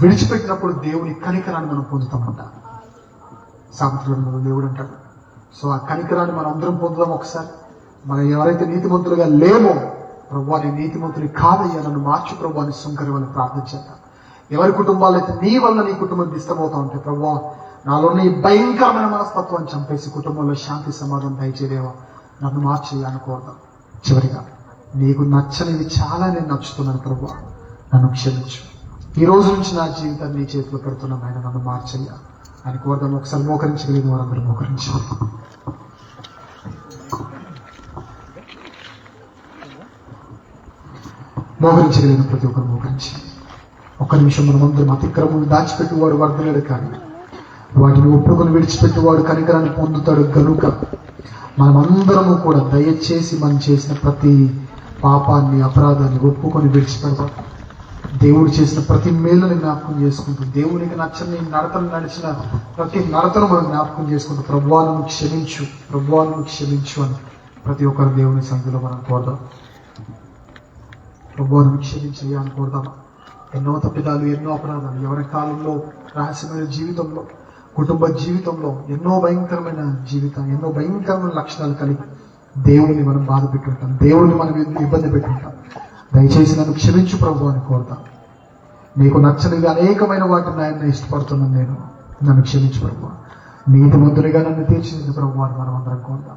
విడిచిపెట్టినప్పుడు దేవుని కనికరాన్ని మనం పొందుతామంట. సామెతలలో దేవుడు అంటాడు. సో ఆ కనికరాన్ని మనం అందరం పొందుదాం. ఒకసారి మనం ఎవరైతే నీతిమంతులుగా లేమో, ప్రభువా నేను నీతిమంతుని కాదయ్యా, నన్ను మార్చు ప్రభువా అని సుంకరి వాళ్ళని ప్రార్థన చేద్దాం. ఎవరి కుటుంబాలు అయితే నీ వల్ల నీ కుటుంబం డిస్టర్బ్ ఉంటే, ప్రభువా నాలో ఈ భయంకరమైన మనస్తత్వాన్ని చంపేసి కుటుంబంలో శాంతి సమాధానం దయచేదేవా, నన్ను మార్చేయ అనుకోవద్దాం. చివరిగా నీకు నచ్చనివి చాలా నేను నచ్చుతున్నాను ప్రభువా, నన్ను క్షమించు. ఈ రోజు నుంచి నా జీవితాన్ని నీ చేతిలో పెడుతున్నాను ఆయన, నన్ను మార్చయ్యా అని కోరదాం. ఒకసారి మోకరించగలిగిన వారందరూ మోకరించాలి. మోకరించగలిగిన ప్రతి ఒక్కరు మోకరించి ఒక్క నిమిషం మనమందరం అతిక్రమం దాచిపెట్టువాడు వర్ధలేడు, కానీ వాటిని ఒప్పుకొని విడిచిపెట్టువాడు కనికరాన్ని పొందుతాడు. కనుక మనమందరము కూడా దయచేసి మనం చేసిన ప్రతి పాపాన్ని, అపరాధాన్ని ఒప్పుకొని విడిచిపెడతాం. దేవుడు చేసిన ప్రతి మేలుని జ్ఞాపకం చేసుకుంటూ, దేవునికి నచ్చని నడతను నడిచిన ప్రతి నడతను మనం జ్ఞాపకం చేసుకుంటూ, ప్రభువాలను క్షమించు అని ప్రతి ఒక్కరు దేవుని సన్నిధిలో మనం కోరదాం. ప్రభువాలను క్షమించయ్యా అని కోరదాం. ఎన్నో తప్పిదాలు, ఎన్నో అపరాధాలు, ఎవరి కాలంలో రహస్యమైన జీవితంలో, కుటుంబ జీవితంలో ఎన్నో భయంకరమైన లక్షణాలు కలిగి దేవుడిని మనం బాధ పెట్టుంటాం, దేవుడిని మనం ఇబ్బంది పెట్టుంటాం. దయచేసి నన్ను క్షమించు ప్రభు అని కోరుతాం. నీకు నచ్చనిగా అనేకమైన వాటిని ఆయన ఇష్టపడుతున్నాను నేను, నన్ను క్షమించు ప్రభు. నీతిమంతునిగా నన్ను తీర్చిదిద్దు ప్రభు అని మనం అందరం కోరుతాం.